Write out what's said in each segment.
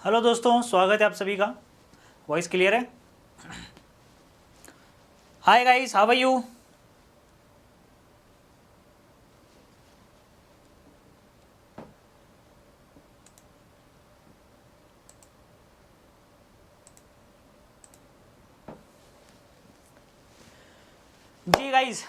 Hello दोस्तों, स्वागत है आप सभी का। वॉइस क्लियर है? Hi guys, how are you? जी guys,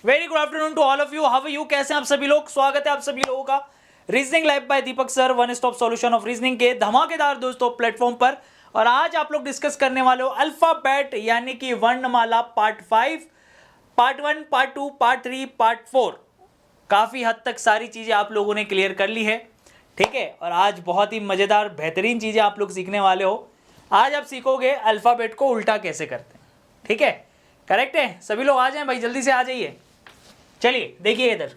very good afternoon to all of you. How are you? कैसे हैं आप सभी लोग? स्वागत है आप सभी लोगों का reasoning live bye Deepak sir, one stop solution of reasoning के धमाकेदार दोस्तों प्लेटफॉर्म पर। और आज आप लोग डिस्कस करने वाले हो अल्फाबेट यानी कि वर्णमाला part 5, part 1, part 2, part 3, part 4। काफ़ी हद तक सारी चीज़ें आप लोगों ने क्लियर कर ली है, ठीक है। और आज बहुत ही मज़ेदार बेहतरीन चीज़ें आप लोग सीखने वाले हो। आज आप सीखोगे अल्फ़ाबेट को उल्टा कैसे करते हैं, ठीक है। करेक्ट है? सभी लोग आ जाएं भाई, जल्दी से आ जाइए। चलिए देखिए इधर,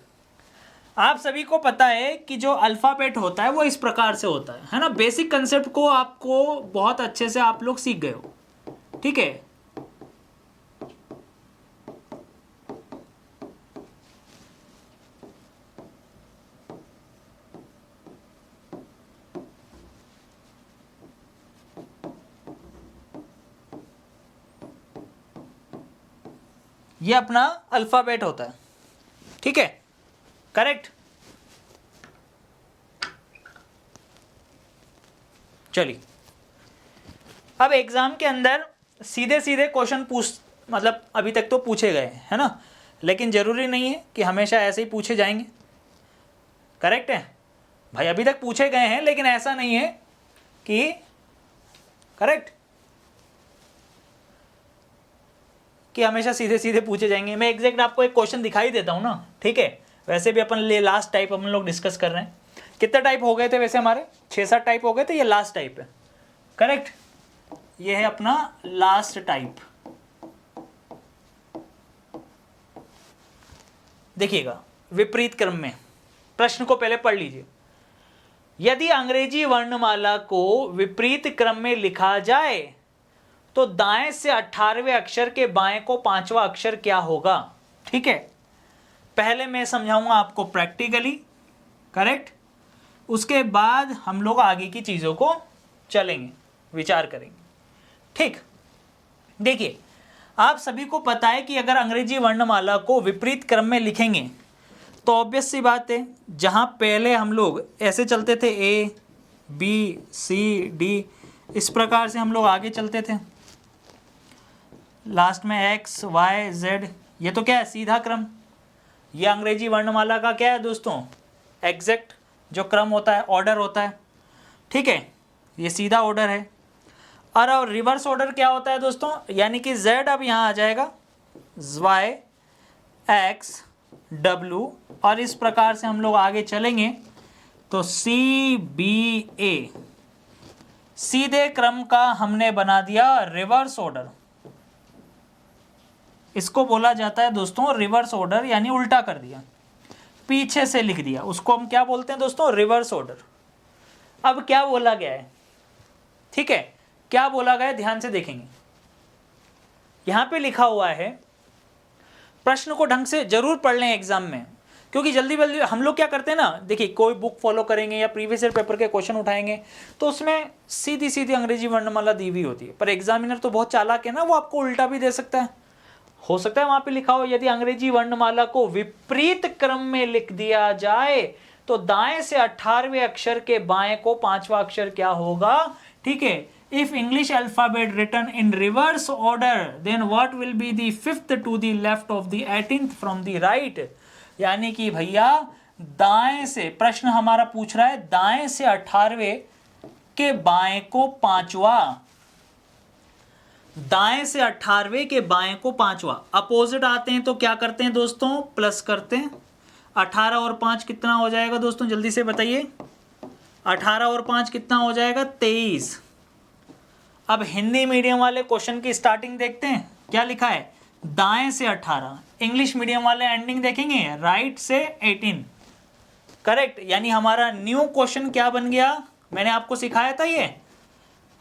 आप सभी को पता है कि जो अल्फ़ाबेट होता है वो इस प्रकार से होता है ना। बेसिक कंसेप्ट को आपको बहुत अच्छे से आप लोग सीख गए हो, ठीक है। ये अपना अल्फ़ाबेट होता है, ठीक है। करेक्ट। चलिए, अब एग्जाम के अंदर सीधे सीधे क्वेश्चन मतलब अभी तक तो पूछे गए है ना, लेकिन ज़रूरी नहीं है कि हमेशा ऐसे ही पूछे जाएंगे। करेक्ट है भाई, अभी तक पूछे गए हैं लेकिन ऐसा नहीं है कि करेक्ट कि हमेशा सीधे सीधे पूछे जाएंगे। मैं एग्जैक्ट आपको एक क्वेश्चन दिखाई देता हूँ ना, ठीक है। वैसे भी अपन लास्ट टाइप हम लोग डिस्कस कर रहे हैं। कितने टाइप हो गए थे वैसे? हमारे 6-7 टाइप हो गए थे, ये लास्ट टाइप है। करेक्ट, ये है अपना लास्ट टाइप। देखिएगा विपरीत क्रम में, प्रश्न को पहले पढ़ लीजिए। यदि अंग्रेजी वर्णमाला को विपरीत क्रम में लिखा जाए तो दाएं से 18वें अक्षर के बाएं को 5वां अक्षर क्या होगा? ठीक है, पहले मैं समझाऊंगा आपको प्रैक्टिकली, करेक्ट। उसके बाद हम लोग आगे की चीज़ों को चलेंगे, विचार करेंगे, ठीक। देखिए, आप सभी को पता है कि अगर अंग्रेजी वर्णमाला को विपरीत क्रम में लिखेंगे तो ऑब्वियस सी बात है, जहाँ पहले हम लोग ऐसे चलते थे A B C D, इस प्रकार से हम लोग आगे चलते थे, लास्ट में X Y Z, ये तो क्या है? सीधा क्रम। ये अंग्रेजी वर्णमाला का क्या है दोस्तों? एग्जैक्ट जो क्रम होता है, ऑर्डर होता है, ठीक है। ये सीधा ऑर्डर है। और रिवर्स ऑर्डर क्या होता है दोस्तों? यानी कि Z अब यहाँ आ जाएगा, Y X W, और इस प्रकार से हम लोग आगे चलेंगे तो C B A, सीधे क्रम का हमने बना दिया रिवर्स ऑर्डर। इसको बोला जाता है दोस्तों रिवर्स ऑर्डर, यानी उल्टा कर दिया, पीछे से लिख दिया, उसको हम क्या बोलते हैं दोस्तों? Reverse order. अब क्या बोला गया है, ठीक है, क्या बोला गया है ध्यान से देखेंगे। यहां पे लिखा हुआ है, प्रश्न को ढंग से जरूर पढ़ लें एग्जाम में, क्योंकि जल्दी जल्दी हम लोग क्या करते हैं ना, देखिए कोई बुक फॉलो करेंगे या प्रीवियस ईयर पेपर के क्वेश्चन उठाएंगे तो उसमें सीधी सीधी अंग्रेजी वर्णमाला दी हुई होती है, पर एग्जामिनर तो बहुत चालाक है ना, वो आपको उल्टा भी दे सकता है। हो सकता है वहां पे लिखा हो यदि अंग्रेजी वर्णमाला को विपरीत क्रम में लिख दिया जाए तो दाएं से 18वें अक्षर के बाएं को 5वां अक्षर क्या होगा? ठीक है, if English alphabet written in reverse order then what will be the 5th to the left of the 18th from the right. यानी कि भैया दाएं से, प्रश्न हमारा पूछ रहा है दाएं से 18वें के बाएं को 5वां, दाएं से 18वें के बाएं को 5वां। अपोजिट आते हैं तो क्या करते हैं दोस्तों? प्लस करते हैं। 18 और 5 कितना हो जाएगा दोस्तों? जल्दी से बताइए, 18 और 5 कितना हो जाएगा? 23। अब हिंदी मीडियम वाले क्वेश्चन की स्टार्टिंग देखते हैं, क्या लिखा है? दाएं से 18। इंग्लिश मीडियम वाले एंडिंग देखेंगे, राइट से 18। करेक्ट, यानी हमारा न्यू क्वेश्चन क्या बन गया? मैंने आपको सिखाया था, ये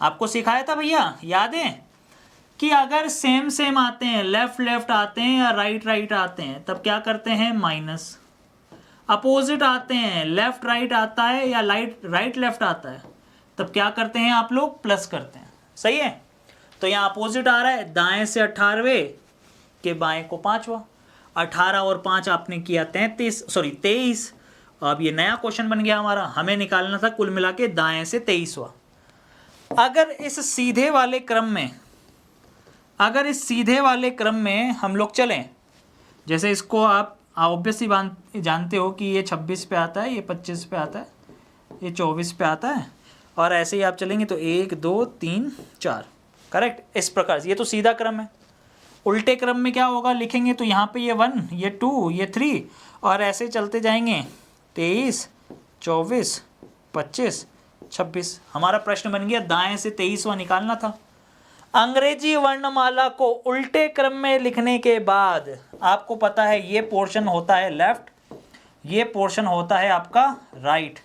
आपको सिखाया था भैया, याद है कि अगर सेम सेम आते हैं, लेफ्ट लेफ्ट आते हैं या राइट राइट आते हैं, तब क्या करते हैं? माइनस। अपोजिट आते हैं, लेफ्ट राइट आता है या राइट लेफ्ट आता है, तब क्या करते हैं आप लोग, प्लस करते हैं। सही है, तो यहाँ अपोजिट आ रहा है, दाएं से 18वें के बाएं को 5वां। 18 और 5 आपने किया 23। अब ये नया क्वेश्चन बन गया हमारा, हमें निकालना था कुल मिला के दाएं से 23वां। अगर इस सीधे वाले क्रम में हम लोग चलें, जैसे इसको आप ऑब्वियसली जानते हो कि ये 26 पे आता है, ये 25 पे आता है, ये 24 पे आता है, और ऐसे ही आप चलेंगे तो 1 2 3 4, करेक्ट। इस प्रकार से ये तो सीधा क्रम है। उल्टे क्रम में क्या होगा, लिखेंगे तो यहाँ पे ये 1, ये 2, ये 3, और ऐसे चलते जाएंगे 23 24 25 26। हमारा प्रश्न बन गया दाएं से 23वां निकालना था। अंग्रेजी वर्णमाला को उल्टे क्रम में लिखने के बाद आपको पता है ये पोर्शन होता है लेफ्ट, ये पोर्शन होता है आपका राइट,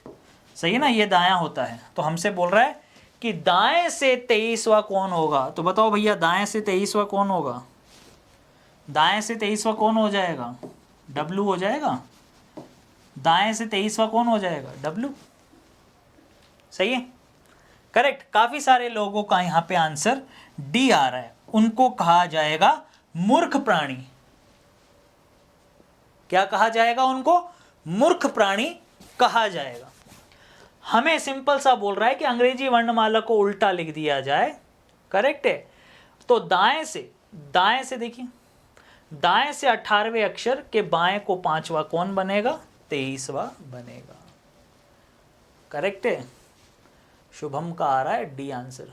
सही है ना, ये दायां होता है। तो हमसे बोल रहा है कि दाएं से 23वां कौन होगा, तो बताओ भैया दाएं से 23वां कौन होगा, दाएं से 23वां कौन हो जाएगा, W हो जाएगा। दाएं से 23वां कौन हो जाएगा, W। सही है, करेक्ट। काफी सारे लोगों का यहाँ पे आंसर डी आ रहा है, उनको कहा जाएगा मूर्ख प्राणी। क्या कहा जाएगा उनको, मूर्ख प्राणी कहा जाएगा। हमें सिंपल सा बोल रहा है कि अंग्रेजी वर्णमाला को उल्टा लिख दिया जाए, करेक्ट है। तो दाएं से देखिए, दाएं से 18वें अक्षर के बाएं को 5वां कौन बनेगा, 23वां बनेगा, करेक्ट है। शुभम का आ रहा है डी आंसर।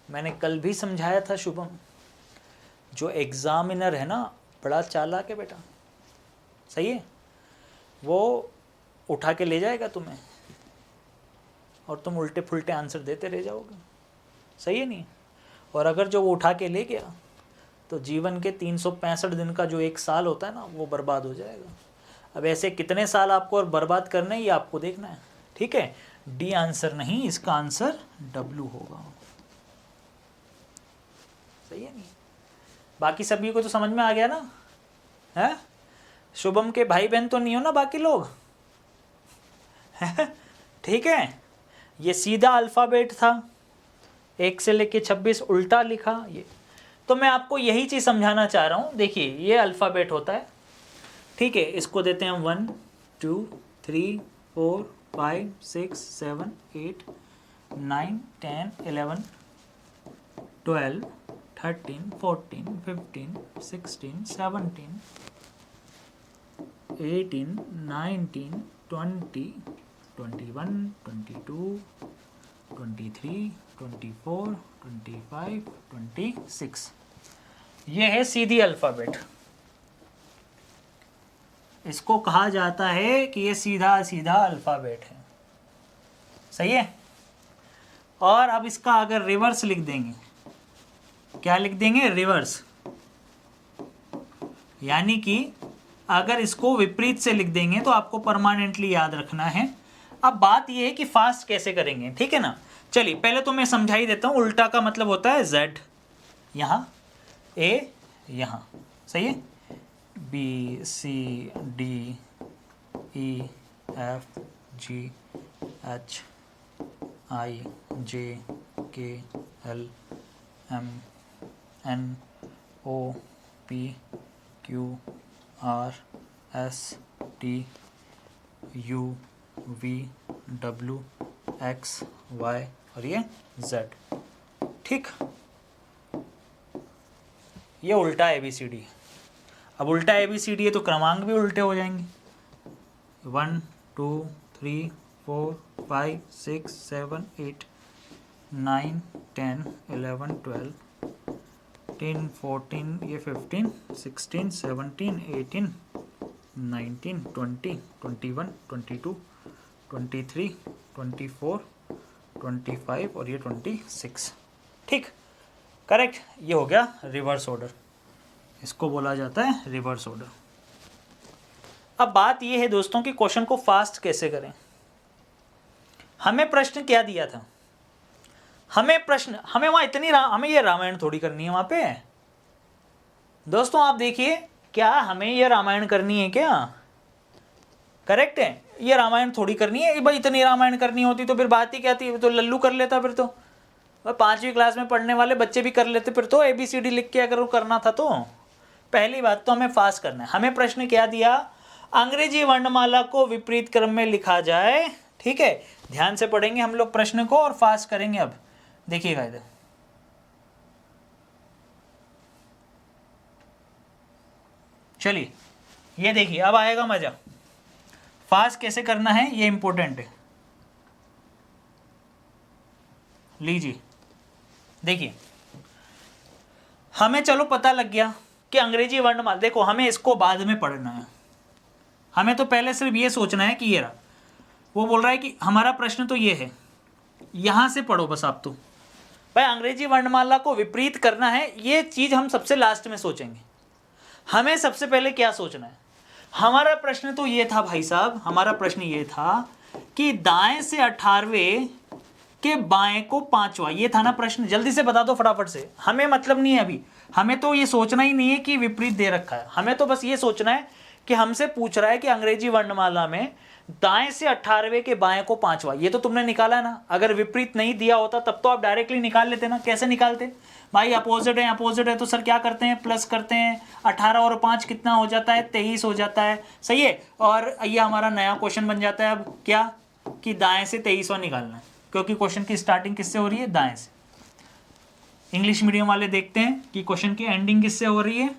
मैंने कल भी समझाया था, शुभम जो एग्जामिनर है ना बड़ा चालाक है बेटा, सही है, वो उठा के ले जाएगा तुम्हें और तुम उल्टे फुल्टे आंसर देते रह जाओगे, सही है नहीं। और अगर जो वो उठा के ले गया तो जीवन के 365 दिन का जो एक साल होता है ना वो बर्बाद हो जाएगा। अब ऐसे कितने साल आपको और बर्बाद करने ये आपको देखना है, ठीक है। डी आंसर नहीं, इसका आंसर डब्ल्यू होगा, सही है नहीं। बाकी सभी को तो समझ में आ गया ना, है। शुभम के भाई बहन तो नहीं हो ना बाकी लोग, ठीक है। ये सीधा अल्फ़ाबेट था, 1 से लेके 26 उल्टा लिखा ये। तो मैं आपको यही चीज़ समझाना चाह रहा हूँ। देखिए ये अल्फ़ाबेट होता है, ठीक है। इसको देते हैं 1 2 3 4 5 6 7 8 9 10 11 12 13 14 15 16 17 18 19 20 21 22 23 24 25 26। ये है सीधी अल्फ़ाबेट, इसको कहा जाता है कि ये सीधा सीधा अल्फ़ाबेट है, सही है। और अब इसका अगर रिवर्स लिख देंगे, क्या लिख देंगे, रिवर्स, यानी कि अगर इसको विपरीत से लिख देंगे तो आपको परमानेंटली याद रखना है। अब बात यह है कि फास्ट कैसे करेंगे, ठीक है ना। चलिए पहले तो मैं समझा ही देता हूँ। उल्टा का मतलब होता है Z, यहाँ A, यहाँ, सही है, B C D E F G H I J K L M N O P Q R S T U V W X Y और ये Z, ठीक। ये उल्टा ABCD है। अब उल्टा ABCD है तो क्रमांक भी उल्टे हो जाएंगे। 1 2 3 4 5 6 7 8 9 10 11 12 13 14 ये 15 16 17 18 19 20 21 22 23 24 25 और ये 26, ठीक, करेक्ट। ये हो गया रिवर्स ऑर्डर, इसको बोला जाता है रिवर्स ऑर्डर। अब बात ये है दोस्तों कि क्वेश्चन को फास्ट कैसे करें। हमें प्रश्न क्या दिया था, हमें वहाँ हमें ये रामायण थोड़ी करनी है वहाँ पे दोस्तों। आप देखिए क्या हमें ये रामायण करनी है क्या, करेक्ट है। ये रामायण थोड़ी करनी है भाई, इतनी रामायण करनी होती तो फिर बात ही क्या थी, तो लल्लू कर लेता फिर तो, 5वीं क्लास में पढ़ने वाले बच्चे भी कर लेते फिर तो, ABCD लिख के अगर वो करना था तो। पहली बात तो हमें फास्ट करना है। हमें प्रश्न क्या दिया, अंग्रेजी वर्णमाला को विपरीत क्रम में लिखा जाए, ठीक है। ध्यान से पढ़ेंगे हम लोग प्रश्न को और फास्ट करेंगे। अब देखिएगा इधर, चलिए ये देखिए अब आएगा मजा। फास्ट कैसे करना है ये इंपॉर्टेंट है। लीजिए देखिए, हमें चलो पता लग गया कि अंग्रेजी वर्णमाला, देखो हमें इसको बाद में पढ़ना है, हमें तो पहले सिर्फ ये सोचना है कि ये रहा। वो बोल रहा है कि हमारा प्रश्न तो ये है, यहां से पढ़ो बस आप। तो भाई अंग्रेजी वर्णमाला को विपरीत करना है, ये चीज हम सबसे लास्ट में सोचेंगे। हमें सबसे पहले क्या सोचना है, हमारा प्रश्न तो ये था भाई साहब, हमारा प्रश्न ये था कि दाएं से 18वें के बाएं को 5वां, ये था ना प्रश्न। जल्दी से बता दो फटाफट से, हमें मतलब नहीं है अभी, हमें तो ये सोचना ही नहीं है कि विपरीत दे रखा है, हमें तो बस ये सोचना है कि हमसे पूछ रहा है कि अंग्रेजी वर्णमाला में दाएं से 18वें के बाएं को 5वां, ये तो तुमने निकाला है ना। अगर विपरीत नहीं दिया होता तब तो आप डायरेक्टली निकाल लेते ना। कैसे निकालते भाई, अपोजिट है तो सर क्या करते हैं, प्लस करते हैं, 18 और 5 कितना हो जाता है, 23 हो जाता है, सही है। और ये हमारा नया क्वेश्चन बन जाता है अब क्या, कि दाएं से 23वां निकालना है, क्योंकि क्वेश्चन की स्टार्टिंग किससे हो रही है, दाएं से। इंग्लिश मीडियम वाले देखते हैं कि क्वेश्चन की एंडिंग किससे हो रही है,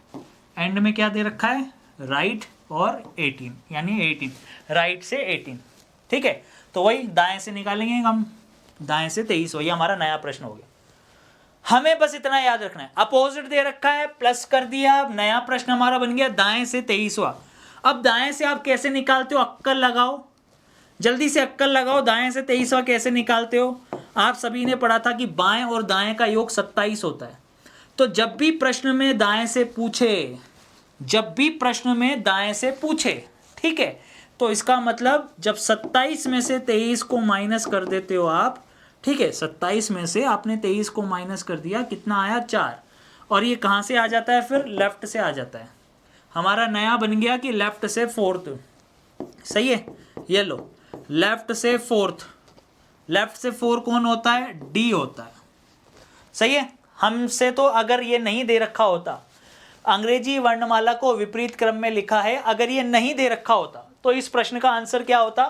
एंड में क्या दे रखा है, राइट और 18, यानी 18, राइट से 18, ठीक है। तो वही दाएं से निकालेंगे हम, दाएं से 23, वही हमारा नया प्रश्न हो गया। हमें बस इतना याद रखना है, अपोजिट दे रखा है, प्लस कर दिया, नया प्रश्न हमारा बन गया दाएं से 23वां। अब दाएं से आप कैसे निकालते हो, अक्कल लगाओ, जल्दी से अक्कल लगाओ, दाएं से 23वां कैसे निकालते हो। आप सभी ने पढ़ा था कि बाएं और दाएं का योग 27 होता है। तो जब भी प्रश्न में दाएं से पूछे, जब भी प्रश्न में दाएं से पूछे, ठीक है, तो इसका मतलब जब 27 में से 23 को माइनस कर देते हो आप, ठीक है, 27 में से आपने 23 को माइनस कर दिया, कितना आया, 4। और ये कहाँ से आ जाता है, फिर लेफ्ट से आ जाता है। हमारा नया बन गया कि लेफ्ट से 4th, सही है। ये लो, लेफ्ट से 4th, लेफ्ट से 4 कौन होता है, डी होता है, सही है। हमसे तो अगर ये नहीं दे रखा होता, अंग्रेजी वर्णमाला को विपरीत क्रम में लिखा है, अगर ये नहीं दे रखा होता तो इस प्रश्न का आंसर क्या होता,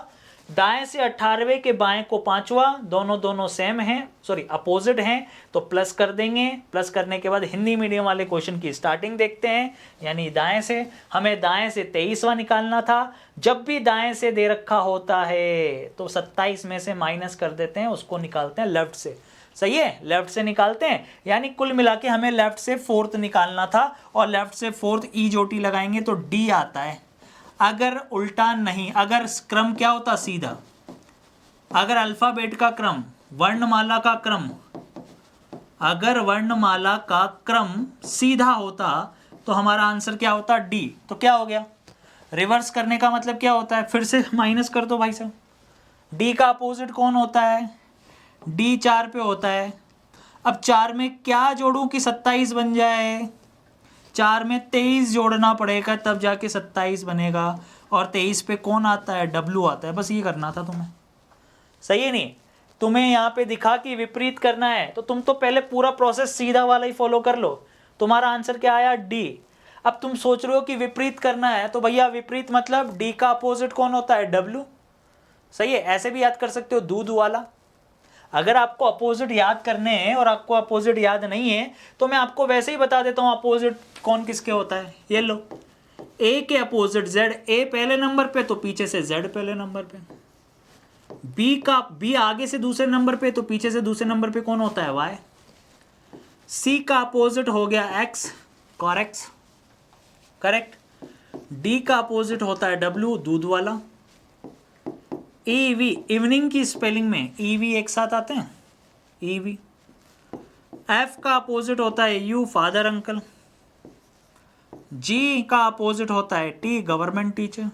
दाएं से 18वें के बाएं को 5वां, दोनों सेम हैं, सॉरी अपोजिट हैं, तो प्लस कर देंगे। प्लस करने के बाद हिंदी मीडियम वाले क्वेश्चन की स्टार्टिंग देखते हैं, यानी दाएं से, हमें दाएं से 23वां निकालना था। जब भी दाएं से दे रखा होता है तो 27 में से माइनस कर देते हैं, उसको निकालते हैं लेफ्ट से, सही है, लेफ्ट से निकालते हैं। यानी कुल मिला के हमें लेफ्ट से 4th निकालना था, और लेफ्ट से 4th ई जोटी लगाएंगे तो डी आता है। अगर उल्टा नहीं, अगर क्रम क्या होता, सीधा, अगर अल्फाबेट का क्रम, वर्णमाला का क्रम, अगर वर्णमाला का क्रम सीधा होता तो हमारा आंसर क्या होता, डी। तो क्या हो गया, रिवर्स करने का मतलब क्या होता है, फिर से माइनस कर दो भाई साहब। डी का अपोजिट कौन होता है, डी 4 पे होता है। अब 4 में क्या जोड़ूं कि 27 बन जाए, 4 में 23 जोड़ना पड़ेगा तब जाके 27 बनेगा, और 23 पे कौन आता है, डब्लू आता है। बस ये करना था तुम्हें, सही है। नहीं, तुम्हें यहाँ पे दिखा कि विपरीत करना है, तो तुम तो पहले पूरा प्रोसेस सीधा वाला ही फॉलो कर लो। तुम्हारा आंसर क्या आया, डी। अब तुम सोच रहे हो कि विपरीत करना है, तो भैया विपरीत मतलब डी का अपोजिट कौन होता है, डब्लू, सही है। ऐसे भी याद कर सकते हो, दूध वाला। अगर आपको अपोजिट याद करने हैं और आपको अपोजिट याद नहीं है तो मैं आपको वैसे ही बता देता हूँ अपोजिट कौन किसके होता है। ये लो, ए के अपोजिट जेड, ए पहले नंबर पे तो पीछे से जेड पहले नंबर पे। बी आगे से दूसरे नंबर पे तो पीछे से दूसरे नंबर पे कौन होता है, वाई। सी का अपोजिट हो गया एक्स, कॉरेक्ट, करेक्ट। डी का अपोजिट होता है डब्ल्यू, दूध वाला। ईवी, इवनिंग की स्पेलिंग में ईवी एक साथ आते हैं, ईवी। एफ का अपोजिट होता है यू, फादर अंकल। जी का अपोजिट होता है टी, गवर्नमेंट टीचर।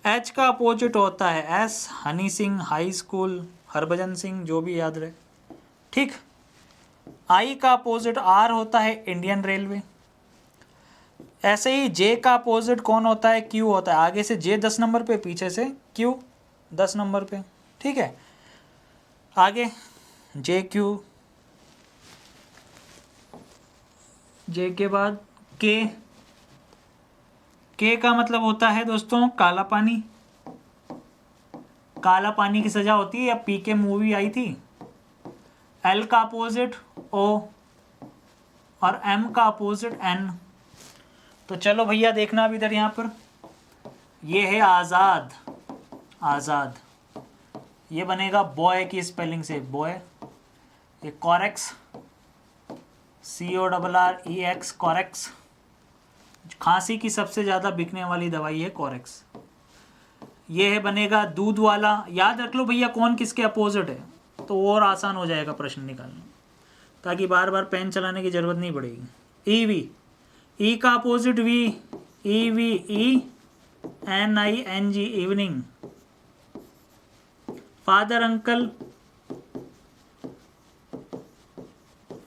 एच का अपोजिट होता है S, Honey Singh, high school, Harbhajan Singh, जो भी याद रहे, ठीक। आई का अपोजिट आर होता है इंडियन रेलवे। ऐसे ही जे का अपोजिट कौन होता है, क्यू होता है। आगे से जे 10 नंबर पे, पीछे से क्यू 10 नंबर पे, ठीक है। आगे जे क्यू, जे के बाद के, के का मतलब होता है दोस्तों काला पानी, काला पानी की सजा होती है, अब पी के मूवी आई थी। एल का अपोजिट ओ और एम का अपोजिट एन। तो चलो भैया देखना अब इधर, यहाँ पर ये है आज़ाद, आज़ाद, ये बनेगा बॉय की स्पेलिंग से बॉय। ये कॉरेक्स, CORREX, कॉरेक्स, खांसी की सबसे ज़्यादा बिकने वाली दवाई है कॉरेक्स। ये है बनेगा दूध वाला। याद रख लो भैया कौन किसके अपोजिट है, तो और आसान हो जाएगा प्रश्न निकालना, ताकि बार बार पेन चलाने की ज़रूरत नहीं पड़ेगी। ईवी, ई का opposite we, EVENING, evening. Father uncle,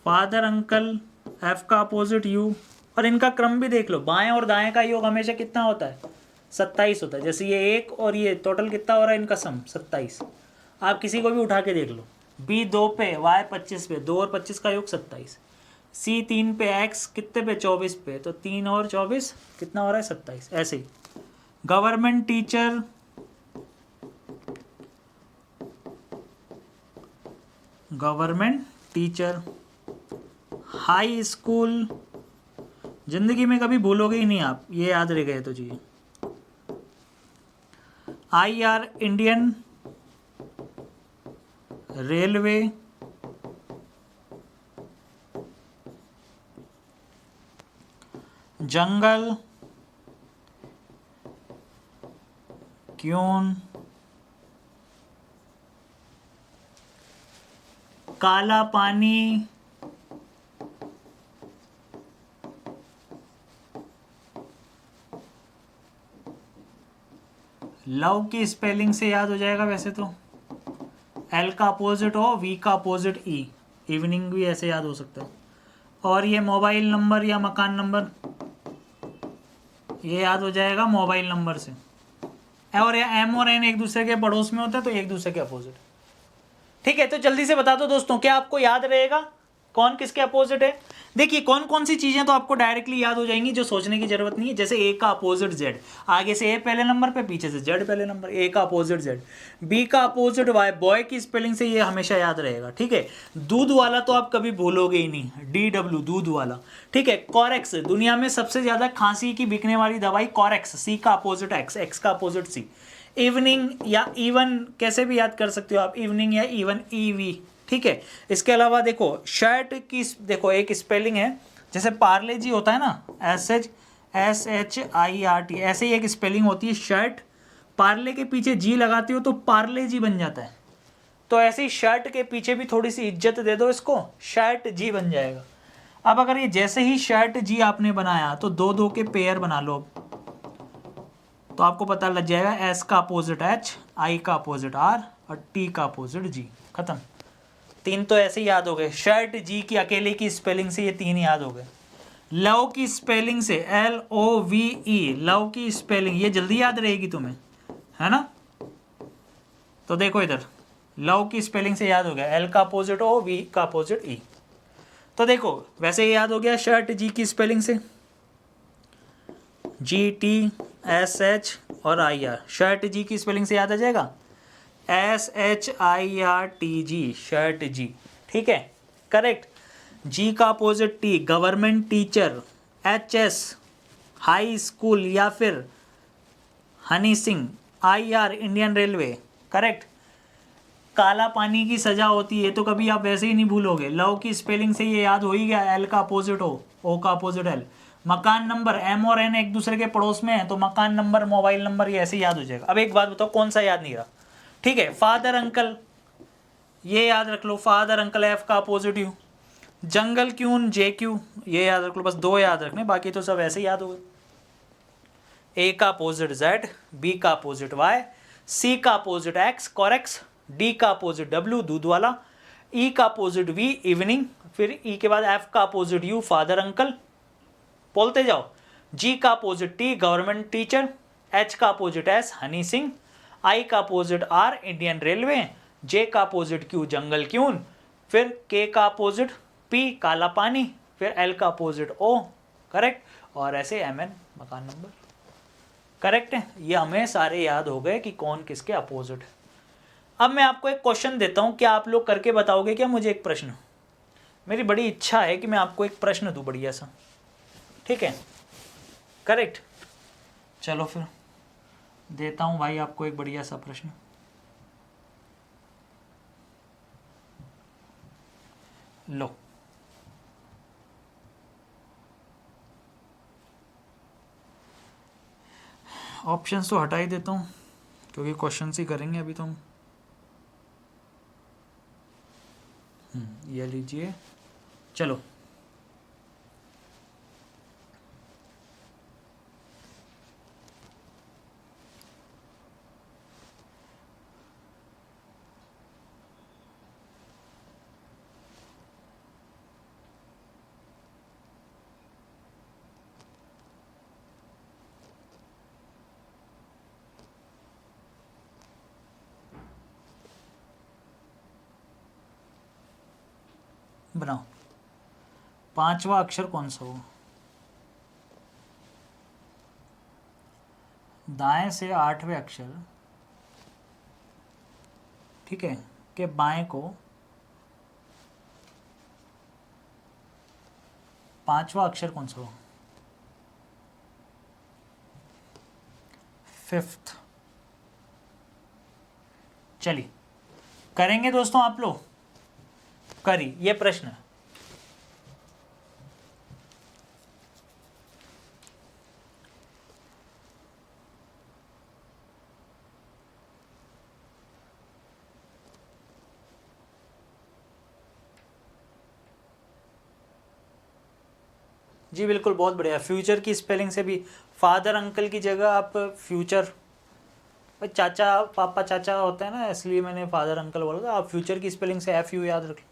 father uncle, F का अपोजिट यू। और इनका क्रम भी देख लो, बाएं और दाएं का योग हमेशा कितना होता है, 27 होता है। जैसे ये एक और ये टोटल कितना हो रहा है इनका सम, 27। आप किसी को भी उठा के देख लो, बी 2 पे, वाई 25 पे, 2 और 25 का योग 27, सी 3 पे, एक्स कितने पे, 24 पे, तो 3 और 24 कितना हो रहा है, 27। ऐसे ही government teacher, government teacher, high school, जिंदगी में कभी भूलोगे ही नहीं आप, ये याद रह गए तो जी। IR इंडियन रेलवे, जंगल, क्यून, काला पानी, लव की स्पेलिंग से याद हो जाएगा वैसे तो, एल का अपोजिट हो, वी का अपोजिट ई, इवनिंग भी ऐसे याद हो सकता है। और ये मोबाइल नंबर या मकान नंबर, ये याद हो जाएगा मोबाइल नंबर से। और या एम और एन एक दूसरे के पड़ोस में होता है, तो एक दूसरे के अपोजिट। ठीक है, तो जल्दी से बता दो दोस्तों, क्या आपको याद रहेगा कौन किसके अपोजिट है? देखिए कौन कौन सी चीजें तो आपको डायरेक्टली याद हो जाएंगी, जो सोचने की जरूरत नहीं है। जैसे ए का अपोजिट जेड, आगे से ए पहले नंबर पे, पीछे से जेड पहले नंबर, ए का अपोजिट जेड। बी का अपोजिट वाई, बॉय की स्पेलिंग से ये हमेशा याद रहेगा, ठीक है। दूध वाला तो आप कभी भूलोगे ही नहीं, DW, दूध वाला, ठीक है। कॉरेक्स, दुनिया में सबसे ज्यादा खांसी की बिकने वाली दवाई कॉरेक्स, सी का अपोजिट एक्स, एक्स का अपोजिट सी। इवनिंग या इवन कैसे भी याद कर सकते हो आप, इवनिंग या इवन, EV, ठीक है। इसके अलावा देखो शर्ट की, देखो एक स्पेलिंग है, जैसे पार्ले जी होता है ना, SHIRT, ऐसे ही एक स्पेलिंग होती है शर्ट, पार्ले के पीछे जी लगाती हो तो पार्ले जी बन जाता है। तो ऐसे ही शर्ट के पीछे भी थोड़ी सी इज्जत दे दो इसको, शर्ट जी बन जाएगा। अब अगर ये जैसे ही शर्ट जी आपने बनाया तो 2-2 के पेयर बना लो, तो आपको पता लग जाएगा S का अपोजिट H, I का अपोजिट R और T का अपोजिट G, खत्म। 3 तो ऐसे ही याद हो गए, शर्ट जी की अकेले की स्पेलिंग से ये 3 याद हो गए। लव की स्पेलिंग से LOVE, लव की स्पेलिंग ये जल्दी याद रहेगी तुम्हें, है ना। तो देखो इधर लव की स्पेलिंग से याद हो गया, L का अपोजिट O, V का अपोजिट E। तो देखो वैसे ही याद हो गया शर्ट जी की स्पेलिंग से, GTSH और IR, शर्ट जी की स्पेलिंग से याद आ जाएगा, SHIRTG, शर्ट जी, ठीक है, करेक्ट। जी का opposite T, government teacher, HS, high school या फिर Honey Singh, IR Indian railway, correct. काला पानी की सजा होती है, तो कभी आप वैसे ही नहीं भूलोगे, लव की स्पेलिंग से ये याद हो ही गया, L का अपोजिट O का अपोजिट L। मकान नंबर, M और N एक दूसरे के पड़ोस में है, तो मकान नंबर, मोबाइल नंबर, ये ऐसे याद हो जाएगा। अब एक बात बताओ कौन सा याद नहीं रहा, ठीक है। फादर अंकल, ये याद रख लो, फादर अंकल, F का अपोजिट U। जंगल क्यून, JQ, ये याद रख लो, बस 2 याद रखने, बाकी तो सब ऐसे याद हो गए। A का अपोजिट Z, B का अपोजिट Y, C का अपोजिट X, कॉरेक्स, D का अपोजिट W, दूध वाला, E का अपोजिट V, इवनिंग, फिर E के बाद F का अपोजिट U, फादर अंकल, बोलते जाओ। G का opposite T, government teacher, H का अपोजिट S, हनी सिंह, आई का अपोजिट आर इंडियन रेलवे, जे का अपोजिट क्यू जंगल क्यून, फिर के का अपोजिट पी काला पानी, फिर एल का अपोजिट ओ, करेक्ट, और ऐसे एम एन मकान नंबर, करेक्ट है। ये हमें सारे याद हो गए कि कौन किसके अपोजिट है। अब मैं आपको एक क्वेश्चन देता हूं, क्या आप लोग करके बताओगे क्या मुझे एक प्रश्न? मेरी बड़ी इच्छा है कि मैं आपको एक प्रश्न दूं बढ़िया सा, ठीक है, करेक्ट। चलो फिर देता हूं भाई आपको एक बढ़िया सा प्रश्न। लो, ऑप्शंस तो हटा ही देता हूं क्योंकि क्वेश्चंस ही करेंगे अभी तो हम। ये लीजिए, चलो बनाओ, पांचवा अक्षर कौन सा हो? दाएं से आठवें अक्षर, ठीक है, के बाएं को पांचवा अक्षर कौन सा हो? फिफ्थ। चलिए करेंगे दोस्तों, आप लोग करिए ये प्रश्न। जी बिल्कुल, बहुत बढ़िया। फ्यूचर की स्पेलिंग से भी फादर अंकल की जगह आप फ्यूचर, चाचा पापा चाचा होता है ना, इसलिए मैंने फादर अंकल बोला था। आप फ्यूचर की स्पेलिंग से एफ यू याद रख लो,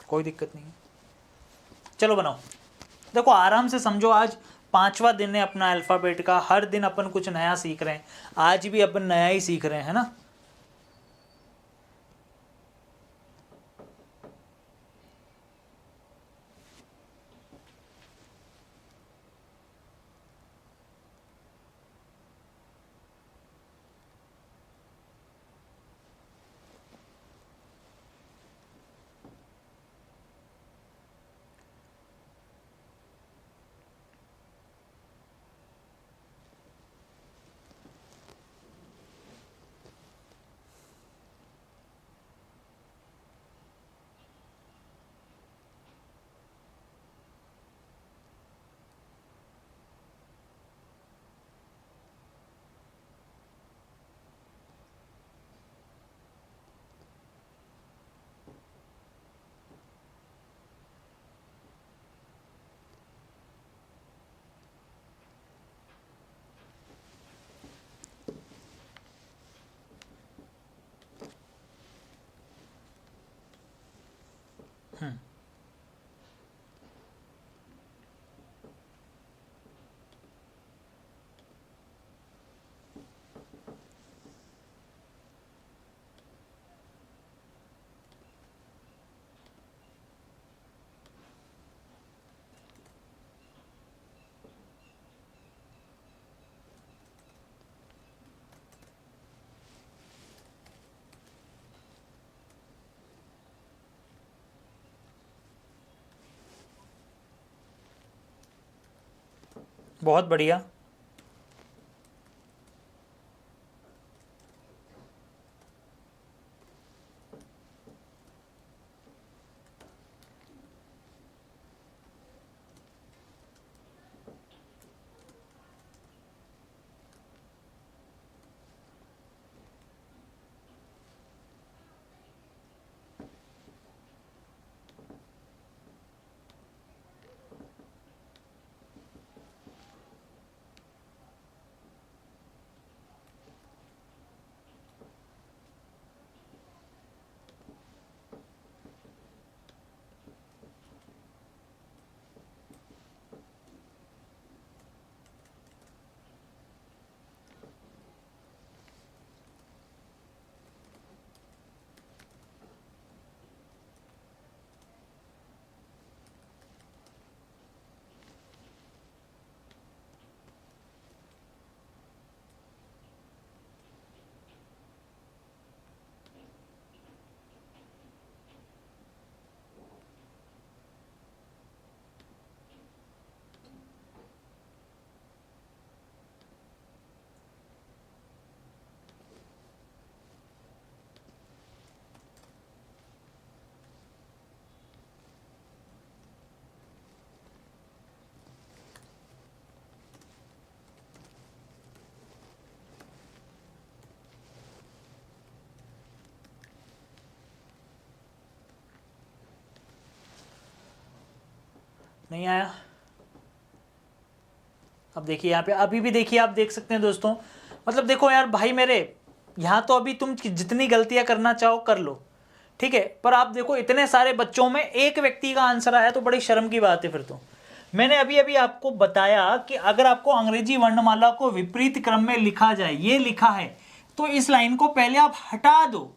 कोई दिक्कत नहीं है। चलो बनाओ, देखो आराम से समझो, आज पांचवा दिन है अपना अल्फ़ाबेट का, हर दिन अपन कुछ नया सीख रहे हैं, आज भी अपन नया ही सीख रहे हैं, है ना। बहुत बढ़िया। नहीं आया। अब देखिए यहाँ पे अभी भी देखिए, आप देख सकते हैं दोस्तों, मतलब देखो यार भाई मेरे, यहाँ तो अभी तुम जितनी गलतियां करना चाहो कर लो, ठीक है, पर आप देखो इतने सारे बच्चों में एक व्यक्ति का आंसर आया तो बड़ी शर्म की बात है फिर तो। मैंने अभी अभी आपको बताया कि अगर आपको अंग्रेजी वर्णमाला को विपरीत क्रम में लिखा जाए, ये लिखा है, तो इस लाइन को पहले आप हटा दो।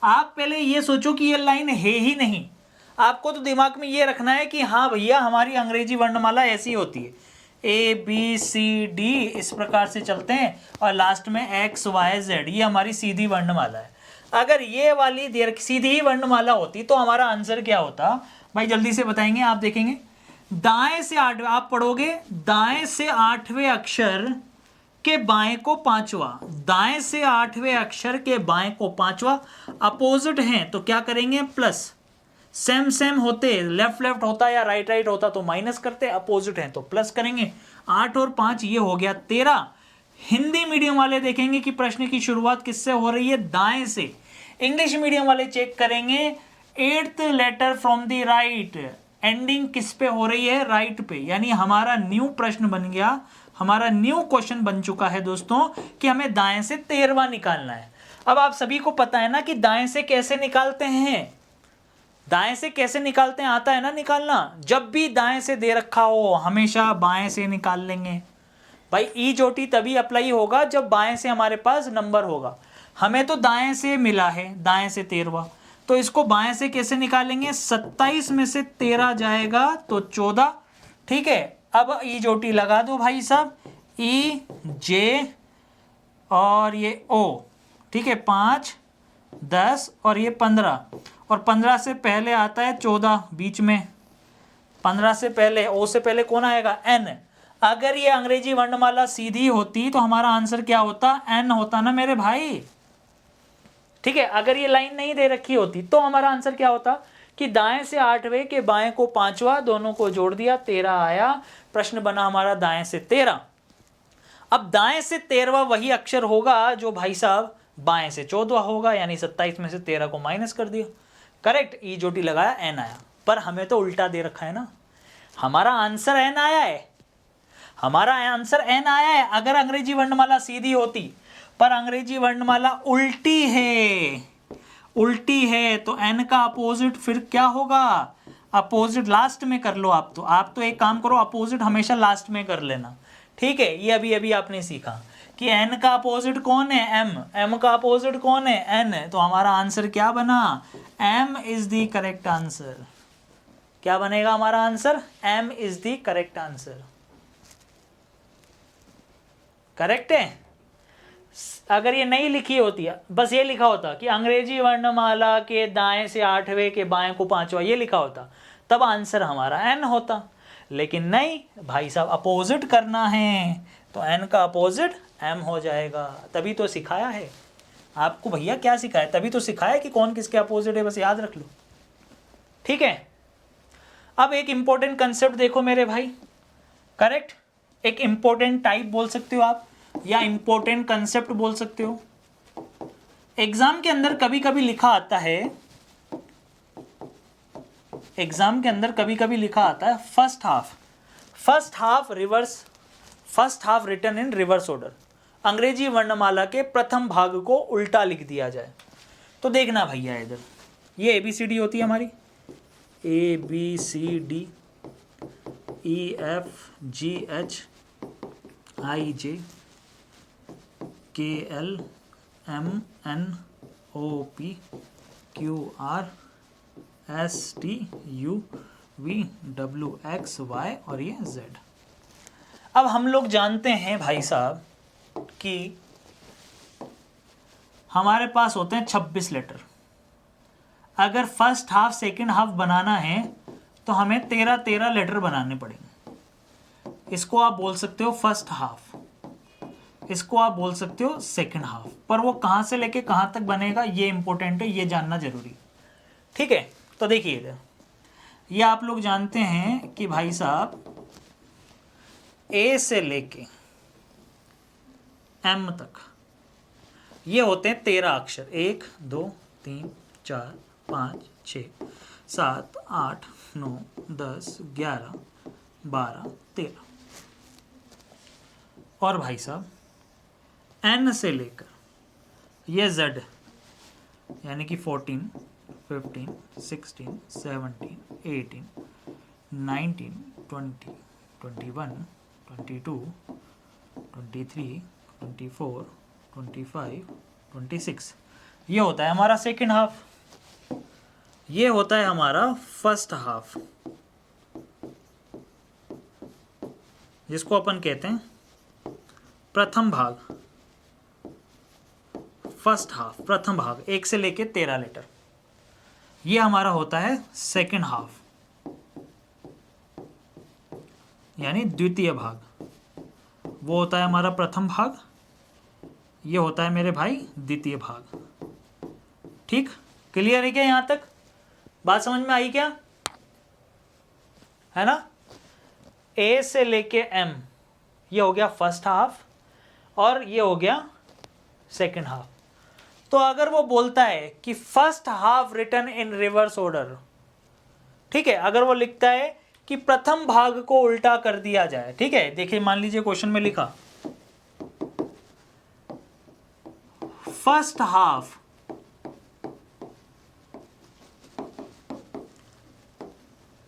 आप पहले ये सोचो कि ये लाइन है ही नहीं, आपको तो दिमाग में ये रखना है कि हाँ भैया हमारी अंग्रेजी वर्णमाला ऐसी होती है, ABCD इस प्रकार से चलते हैं और लास्ट में XYZ, ये हमारी सीधी वर्णमाला है। अगर ये वाली सीधी ही वर्णमाला होती तो हमारा आंसर क्या होता भाई, जल्दी से बताएंगे, आप देखेंगे दाएं से आठवें, आप पढ़ोगे दाएं से आठवें अक्षर के बाएं को पांचवा, दाएं से आठवें अक्षर के बाएं को पांचवा, अपोजिट हैं तो क्या करेंगे प्लस, सेम सेम होते लेफ्ट लेफ्ट होता या राइट राइट होता तो माइनस करते, अपोजिट हैं तो प्लस करेंगे। 8 और 5 ये हो गया 13। हिंदी मीडियम वाले देखेंगे कि प्रश्न की शुरुआत किससे हो रही है, दाएं से। इंग्लिश मीडियम वाले चेक करेंगे 8th letter from the right, ending किस पे हो रही है, राइट पे। यानी हमारा न्यू प्रश्न बन गया, हमारा न्यू क्वेश्चन बन चुका है दोस्तों कि हमें दाएं से 13वां निकालना है। अब आप सभी को पता है ना कि दाएं से कैसे निकालते हैं, दाएं से कैसे निकालते हैं, आता है ना निकालना। जब भी दाएं से दे रखा हो हमेशा बाएं से निकाल लेंगे भाई। ई चोटी तभी अप्लाई होगा जब बाएं से हमारे पास नंबर होगा। हमें तो दाएं से मिला है, दाएं से 13वां, तो इसको बाएं से कैसे निकालेंगे, 27 में से 13 जाएगा तो 14, ठीक है। अब ई चोटी लगा दो भाई साहब, ई जे और ये ओ, ठीक है, 5 10 और ये 15, और 15 से पहले आता है 14 बीच में, 15 से पहले, ओ से पहले कौन आएगा, एन। अगर ये अंग्रेजी वर्णमाला सीधी होती तो हमारा आंसर क्या होता, एन होता ना मेरे भाई, ठीक है। अगर ये लाइन नहीं दे रखी होती तो हमारा आंसर क्या होता कि दाएं से 8वें के बाएं को 5वां, दोनों को जोड़ दिया 13 आया। प्रश्न बना हमारा दाएं से 13। अब दाएं से 13वां वही अक्षर होगा जो भाई साहब बाएं से 14वां होगा, यानी 27 में से 13 को माइनस कर दिया, करेक्ट। ई जोटी लगाया, एन आया। पर हमें तो उल्टा दे रखा है ना, हमारा आंसर एन आया है, हमारा आंसर एन आया है। अगर अंग्रेजी वर्णमाला सीधी होती, पर अंग्रेजी वर्णमाला उल्टी है, उल्टी है, तो एन का अपोजिट फिर क्या होगा, अपोजिट लास्ट में कर लो। आप तो एक काम करो, अपोजिट हमेशा लास्ट में कर लेना, ठीक है। ये अभी अभी आपने सीखा कि एन का अपोजिट कौन है, एम, एम का अपोजिट कौन है, एन। तो हमारा आंसर क्या बना, m is the correct answer. क्या बनेगा हमारा answer, m is the correct answer, correct है। अगर ये नहीं लिखी होती, बस ये लिखा होता कि अंग्रेजी वर्णमाला के दाएं से 8वें के बाएं को 5वां, ये लिखा होता, तब आंसर हमारा एन होता। लेकिन नहीं भाई साहब, अपोजिट करना है तो एन का अपोजिट एम हो जाएगा। तभी तो सिखाया है आपको भैया, क्या सिखाया, तभी तो सिखाया कि कौन किसके अपोजिट है, बस याद रख लो, ठीक है। अब एक इंपॉर्टेंट कंसेप्ट देखो मेरे भाई, करेक्ट, एक इंपॉर्टेंट टाइप बोल सकते हो आप, या इंपॉर्टेंट कंसेप्ट बोल सकते हो। एग्जाम के अंदर कभी कभी लिखा आता है, एग्जाम के अंदर कभी कभी लिखा आता है first half written in reverse order. अंग्रेजी वर्णमाला के प्रथम भाग को उल्टा लिख दिया जाए। तो देखना भैया, इधर ये ABCD होती है हमारी, ABCD EFGH IJ KL MNOP QR STUVWXY और ये Z। अब हम लोग जानते हैं भाई साहब कि हमारे पास होते हैं 26 लेटर। अगर first half second half banana है तो हमें 13 लेटर बनाने पड़ेंगे। इसको आप बोल सकते हो फर्स्ट हाफ, इसको आप बोल सकते हो सेकंड हाफ, पर वो कहाँ से लेके कहाँ तक बनेगा ये इंपॉर्टेंट है, ये जानना जरूरी, ठीक है। तो देखिए इधर ये आप लोग जानते हैं कि भाई साहब A से लेके M तक ये होते हैं 13 अक्षर, 1 2 3 4 5 6 7, 8, 9, 10, 11, 12, 13। और भाई साहब n से लेकर ये z यानी कि 14, 15, 16, 17, 18, 19, 20, 21, 22, 23, 24, 25, 26, ये होता है हमारा सेकेंड हाफ, ये होता है हमारा फर्स्ट हाफ, जिसको अपन कहते हैं प्रथम भाग, फर्स्ट हाफ, प्रथम भाग 1 से लेके 13 लीटर। ये हमारा होता है सेकेंड हाफ यानी द्वितीय भाग, वो होता है हमारा प्रथम भाग, ये होता है मेरे भाई द्वितीय भाग। ठीक, क्लियर है क्या? यहां तक बात समझ में आई क्या? है ना? ए से लेके एम ये हो गया फर्स्ट हाफ और ये हो गया सेकेंड हाफ। तो अगर वो बोलता है कि first half written in reverse order, ठीक है, अगर वो लिखता है कि प्रथम भाग को उल्टा कर दिया जाए, ठीक है, देखिए मान लीजिए क्वेश्चन में लिखा first half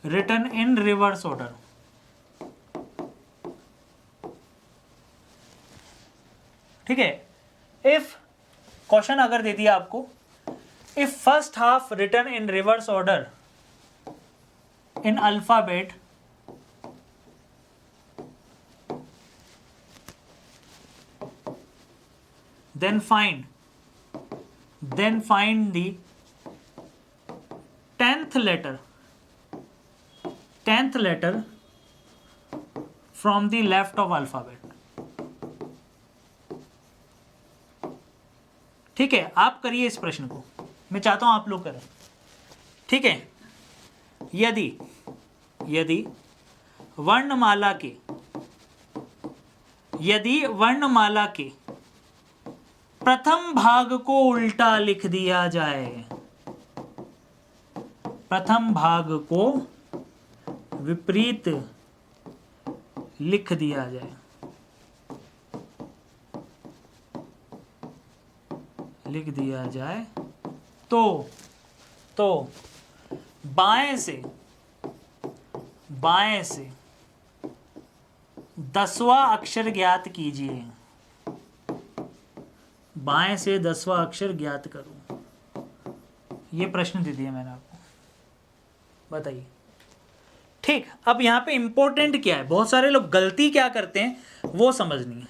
written in reverse order, ठीक है। इफ क्वेश्चन अगर दे दिया आपको if first half written in reverse order in alphabet then find the 10th letter from the left of alphabet। ठीक है, आप करिए इस प्रश्न को, मैं चाहता हूं आप लोग करें। ठीक है, यदि वर्णमाला के प्रथम भाग को उल्टा लिख दिया जाए, प्रथम भाग को विपरीत लिख दिया जाए, तो बाएं से 10वां अक्षर ज्ञात कीजिए, बाएं से 10वां अक्षर ज्ञात करूं। ये प्रश्न दे दिया मैंने आपको, बताइए। ठीक, अब यहां पे इंपॉर्टेंट क्या है, बहुत सारे लोग गलती क्या करते हैं वो समझनी है।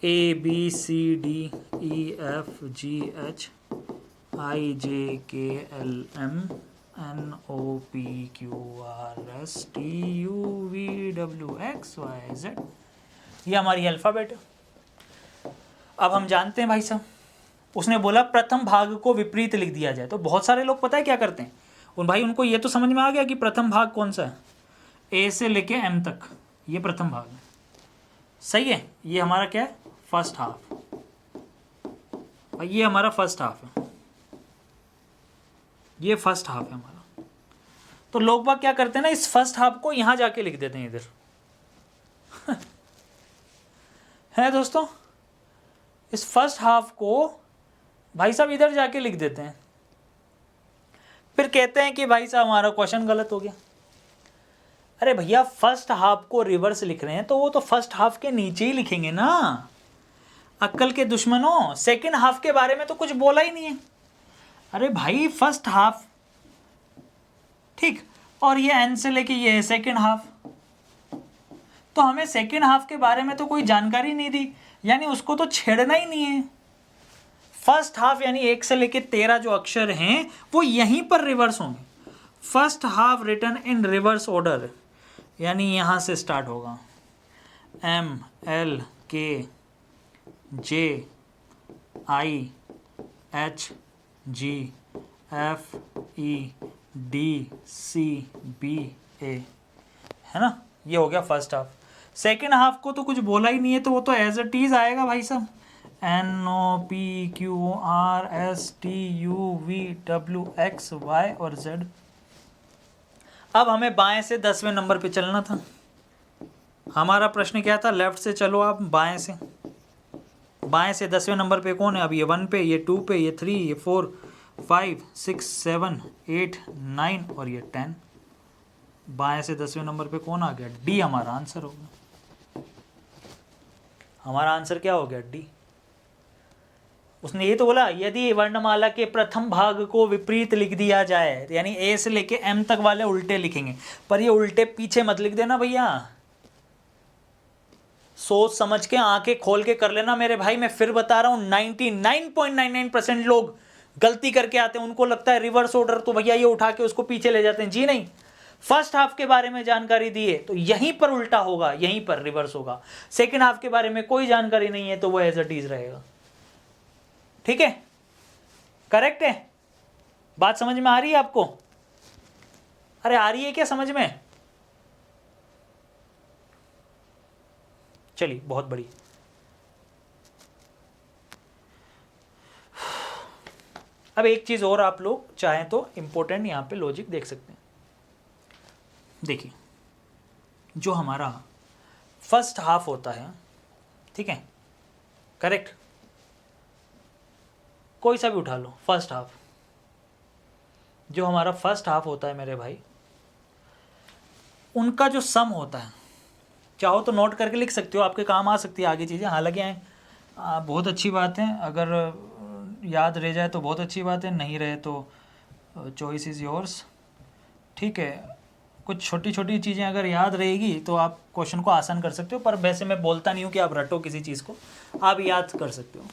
ABCDEFGHIJKLMNOPQRSTUVWXYZ, ये हमारी अल्फाबेट है। अब हम जानते हैं भाई साहब, उसने बोला प्रथम भाग को विपरीत लिख दिया जाए, तो बहुत सारे लोग पता है क्या करते हैं, उनको ये तो समझ में आ गया कि प्रथम भाग कौन सा है, ए से लेके एम तक, ये प्रथम भाग है, सही है। ये हमारा क्या है, फर्स्ट हाफ, और ये हमारा फर्स्ट हाफ है, ये फर्स्ट हाफ है हमारा। तो लोग बाग क्या करते हैं ना, इस फर्स्ट हाफ को यहां जाके लिख देते हैं इधर है दोस्तों, इस फर्स्ट हाफ को भाई साहब इधर जाके लिख देते हैं, फिर कहते हैं कि भाई साहब हमारा क्वेश्चन गलत हो गया। अरे भैया, फर्स्ट हाफ को रिवर्स लिख रहे हैं तो वो तो फर्स्ट हाफ के नीचे ही लिखेंगे ना, अक्ल के दुश्मनों, सेकंड हाफ के बारे में तो कुछ बोला ही नहीं है। अरे भाई, फर्स्ट हाफ, ठीक, और ये एन से लेके ये है सेकंड हाफ, तो हमें सेकंड हाफ के बारे में तो कोई जानकारी नहीं दी, यानी उसको तो छेड़ना ही नहीं है। फर्स्ट हाफ यानी 1 से लेके 13 जो अक्षर हैं वो यहीं पर रिवर्स होंगे। First half written in reverse order, यानी यहां से स्टार्ट होगा, M L K J I H G F E D C B A, है ना, ये हो गया फर्स्ट हाफ। सेकेंड हाफ को तो कुछ बोला ही नहीं है, तो वो तो एज इट इज आएगा भाई साहब, NOPQRSTUVWXY और Z। अब हमें बाएं से 10वें नंबर पे चलना था। हमारा प्रश्न क्या था, लेफ्ट से चलो आप बाएं से। बाएं से 10वें नंबर पे कौन है, अब ये 1 पे, ये 2 पे, ये 3, ये 4, 5, 6, 7, 8, 9 और ये 10। बाएं से 10वें नंबर पे कौन आ गया, डी हमारा आंसर होगा। हमारा आंसर क्या हो गया, डी। उसने ये तो बोला यदि वर्णमाला के प्रथम भाग को विपरीत लिख दिया जाए, यानी ए से लेके एम तक वाले उल्टे लिखेंगे, पर ये उल्टे पीछे मत लिख देना भैया, सोच समझ के आंखें खोल के कर लेना मेरे भाई। मैं फिर बता रहा हूं 99.99% लोग गलती करके आते हैं, उनको लगता है रिवर्स ऑर्डर तो भैया ये उठा के उसको पीछे ले जाते हैं। जी नहीं, फर्स्ट हाफ के बारे में जानकारी दी है तो यहीं पर उल्टा होगा, यहीं पर रिवर्स होगा। सेकेंड हाफ के बारे में कोई जानकारी नहीं है तो वो एज इट इज रहेगा। ठीक है, करेक्ट है, बात समझ में आ रही है आपको? अरे आ रही है क्या समझ में? चलिए बहुत बढ़िया। अब एक चीज और आप लोग चाहें तो इंपॉर्टेंट यहां पे लॉजिक देख सकते हैं। देखिए, जो हमारा फर्स्ट हाफ होता है, ठीक है, करेक्ट, कोई सा भी उठा लो, फर्स्ट हाफ, जो हमारा फर्स्ट हाफ होता है मेरे भाई, उनका जो सम होता है, चाहो तो नोट करके लिख सकते हो, आपके काम आ सकती है आगे चीज़ें, हालांकि बहुत अच्छी बात है, अगर याद रह जाए तो बहुत अच्छी बात है, नहीं रहे तो चॉइस इज़ योर्स। ठीक है, कुछ छोटी छोटी चीज़ें अगर याद रहेगी तो आप क्वेश्चन को आसान कर सकते हो, पर वैसे मैं बोलता नहीं हूँ कि आप रटो किसी चीज़ को, आप याद कर सकते हो।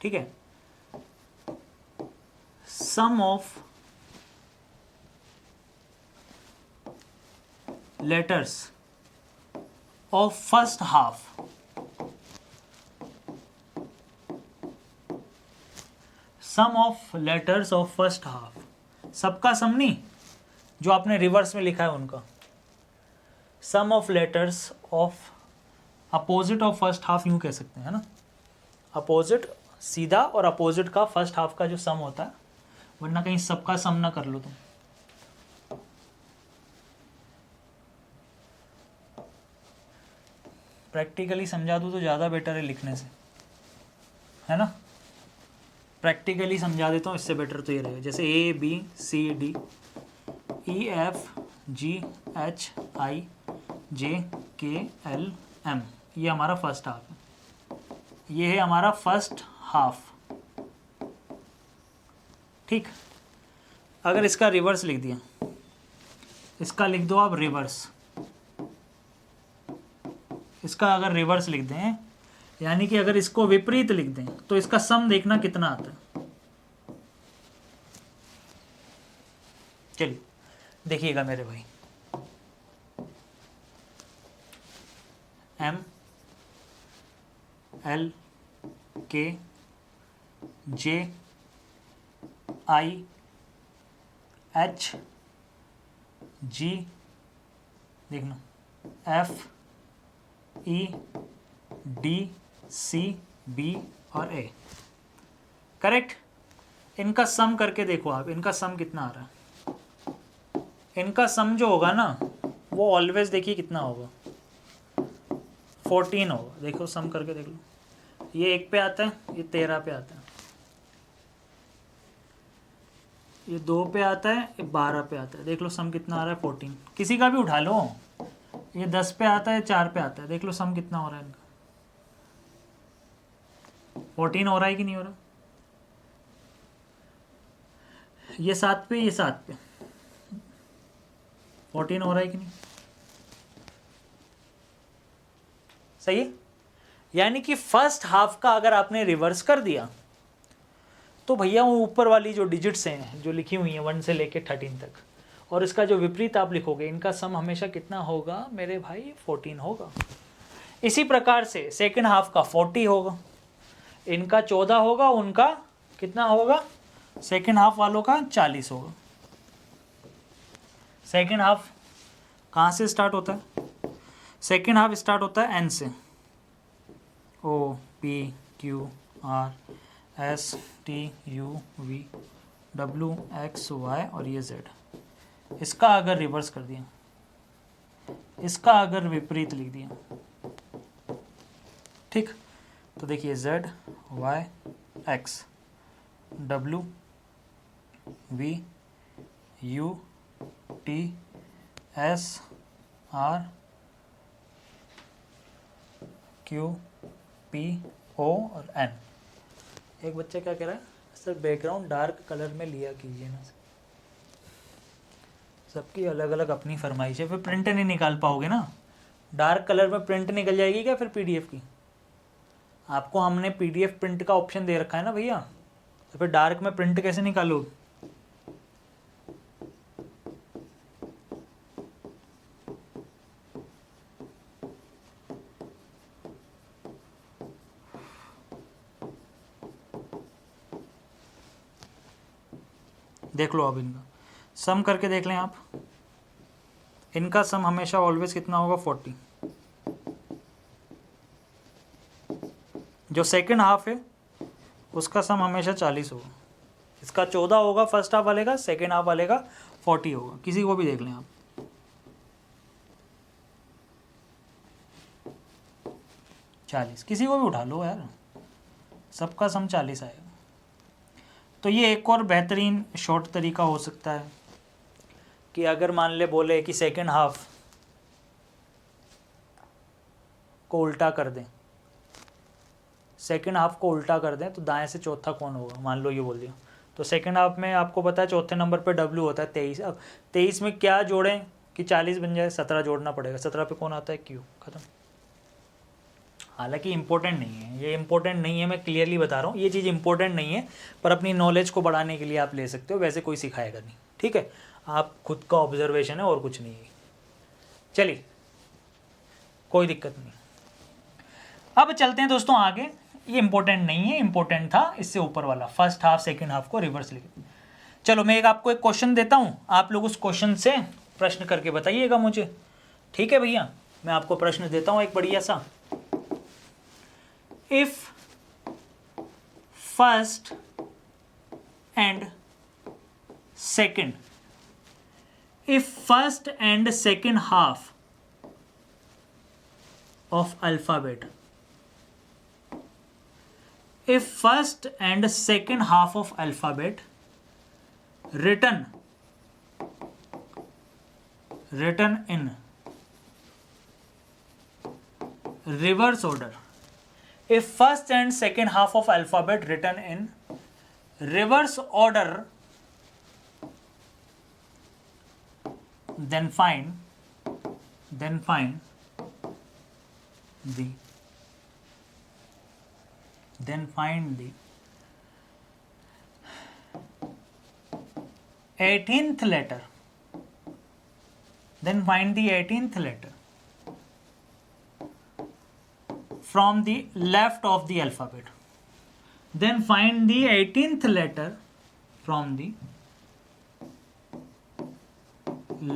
ठीक है, sum of letters of first half, sum of letters of first half, सबका सम नहीं, जो आपने रिवर्स में लिखा है उनका, sum of letters of opposite of first half, यूं कह सकते हैं ना, अपोजिट सीधा और अपोजिट का फर्स्ट हाफ का जो सम होता है, वरना कहीं सबका सम ना कर लो तुम। प्रैक्टिकली समझा दूँ तो ज़्यादा बेटर है लिखने से, है ना? प्रैक्टिकली समझा देता हूँ, इससे बेटर तो ये रहेगा। जैसे A B C D E F G H I J K L M, ये हमारा फर्स्ट हाफ है, ये है हमारा फर्स्ट हाफ। ठीक, अगर इसका रिवर्स लिख दिया, इसका लिख दो आप रिवर्स, इसका अगर रिवर्स लिख दें, यानी कि अगर इसको विपरीत लिख दें, तो इसका सम देखना कितना आता है। चलिए देखिएगा मेरे भाई, M L K J I H G, देखना, F E D C B और ए, करेक्ट। इनका सम करके देखो आप, इनका सम कितना आ रहा है। इनका सम जो होगा ना, वो ऑलवेज देखिए कितना होगा, 14 होगा। देखो सम करके देख लो, ये 1 पे आता है, ये 13 पे आता है, ये 2 पे आता है, ये 12 पे आता है। देख लो सम कितना आ रहा है, 14। किसी का भी उठा लो, ये 10 पे आता है, 4 पे आता है, देख लो सम कितना हो रहा है इनका, 14 हो रहा है कि नहीं हो रहा। ये 7 पे, ये 7 पे, 14 हो रहा है कि नहीं, सही है। यानी कि फर्स्ट हाफ का अगर आपने रिवर्स कर दिया तो भैया वो ऊपर वाली जो डिजिट्स हैं जो लिखी हुई हैं 1 से लेके 13 तक, और इसका जो विपरीत आप लिखोगे, इनका सम हमेशा कितना होगा मेरे भाई, 14 होगा। इसी प्रकार से सेकंड हाफ का 40 होगा, इनका 14 होगा, उनका कितना होगा, सेकंड हाफ वालों का 40 होगा। सेकंड हाफ कहाँ से स्टार्ट होता है? सेकंड हाफ स्टार्ट होता है एन से, O P Q R S T U V W X Y और ये जेड, इसका अगर रिवर्स कर दिया, इसका अगर विपरीत लिख दिया, ठीक, तो देखिए Z Y X W V U T S R Q P O और N। एक बच्चा क्या कह रहा है, सर बैकग्राउंड डार्क कलर में लिया कीजिए ना। सबकी अलग अलग अपनी फरमाइश है, फिर प्रिंट नहीं निकाल पाओगे ना। डार्क कलर में प्रिंट निकल जाएगी क्या फिर पीडीएफ की? आपको हमने पीडीएफ प्रिंट का ऑप्शन दे रखा है ना भैया, तो फिर डार्क में प्रिंट कैसे निकालोगे? देख लो अब इनका सम करके देख लें आप। इनका सम हमेशा ऑलवेज कितना होगा, 40। जो सेकंड हाफ है उसका सम हमेशा 40 होगा। इसका 14 होगा फर्स्ट हाफ वाले का, सेकंड हाफ वाले का 40 होगा। किसी को भी देख लें आप। चालीस, किसी को भी उठा लो यार, सबका सम 40 आएगा। तो ये एक और बेहतरीन शॉर्ट तरीका हो सकता है कि अगर मान ले बोले कि सेकंड हाफ को उल्टा कर दें, सेकंड हाफ को उल्टा कर दें तो दाएं से चौथा कौन होगा, मान लो ये बोल दिया। तो सेकंड हाफ में आपको पता है चौथे नंबर पे W होता है 23। अब 23 में क्या जोड़ें कि 40 बन जाए? 17 जोड़ना पड़ेगा। 17 पे कौन आता है, Q, खत्म। हालांकि इंपॉर्टेंट नहीं है ये, इंपॉर्टेंट नहीं है, मैं क्लियरली बता रहा हूँ, ये चीज़ इंपॉर्टेंट नहीं है, पर अपनी नॉलेज को बढ़ाने के लिए आप ले सकते हो। वैसे कोई सिखाएगा नहीं, ठीक है, आप खुद का ऑब्जर्वेशन है और कुछ नहीं है। चलिए कोई दिक्कत नहीं। अब चलते हैं दोस्तों आगे। ये इंपॉर्टेंट नहीं है, इंपॉर्टेंट था इससे ऊपर वाला, फर्स्ट हाफ सेकंड हाफ को रिवर्स लिखे। चलो मैं आपको एक क्वेश्चन देता हूँ, आप लोग उस क्वेश्चन से प्रश्न करके बताइएगा मुझे, ठीक है भैया? मैं आपको प्रश्न देता हूँ एक बढ़िया सा। If first and second half of alphabet, if first and second half of alphabet written in reverse order, if first and second half of alphabet written in reverse order, then find the 18th letter, then find the 18th letter from the left of the alphabet, then find the 18th letter from the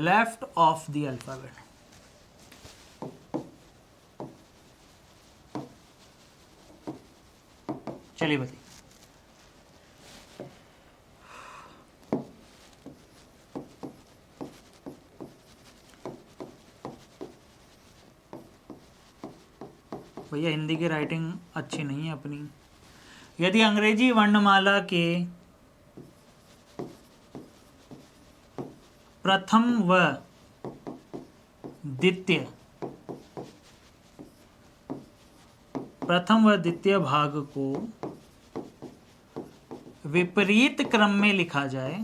left of the alphabet. चलिए बताइए। भैया हिंदी की writing अच्छी नहीं है अपनी। यदि अंग्रेजी वर्णमाला के प्रथम व द्वितीय भाग को विपरीत क्रम में लिखा जाए,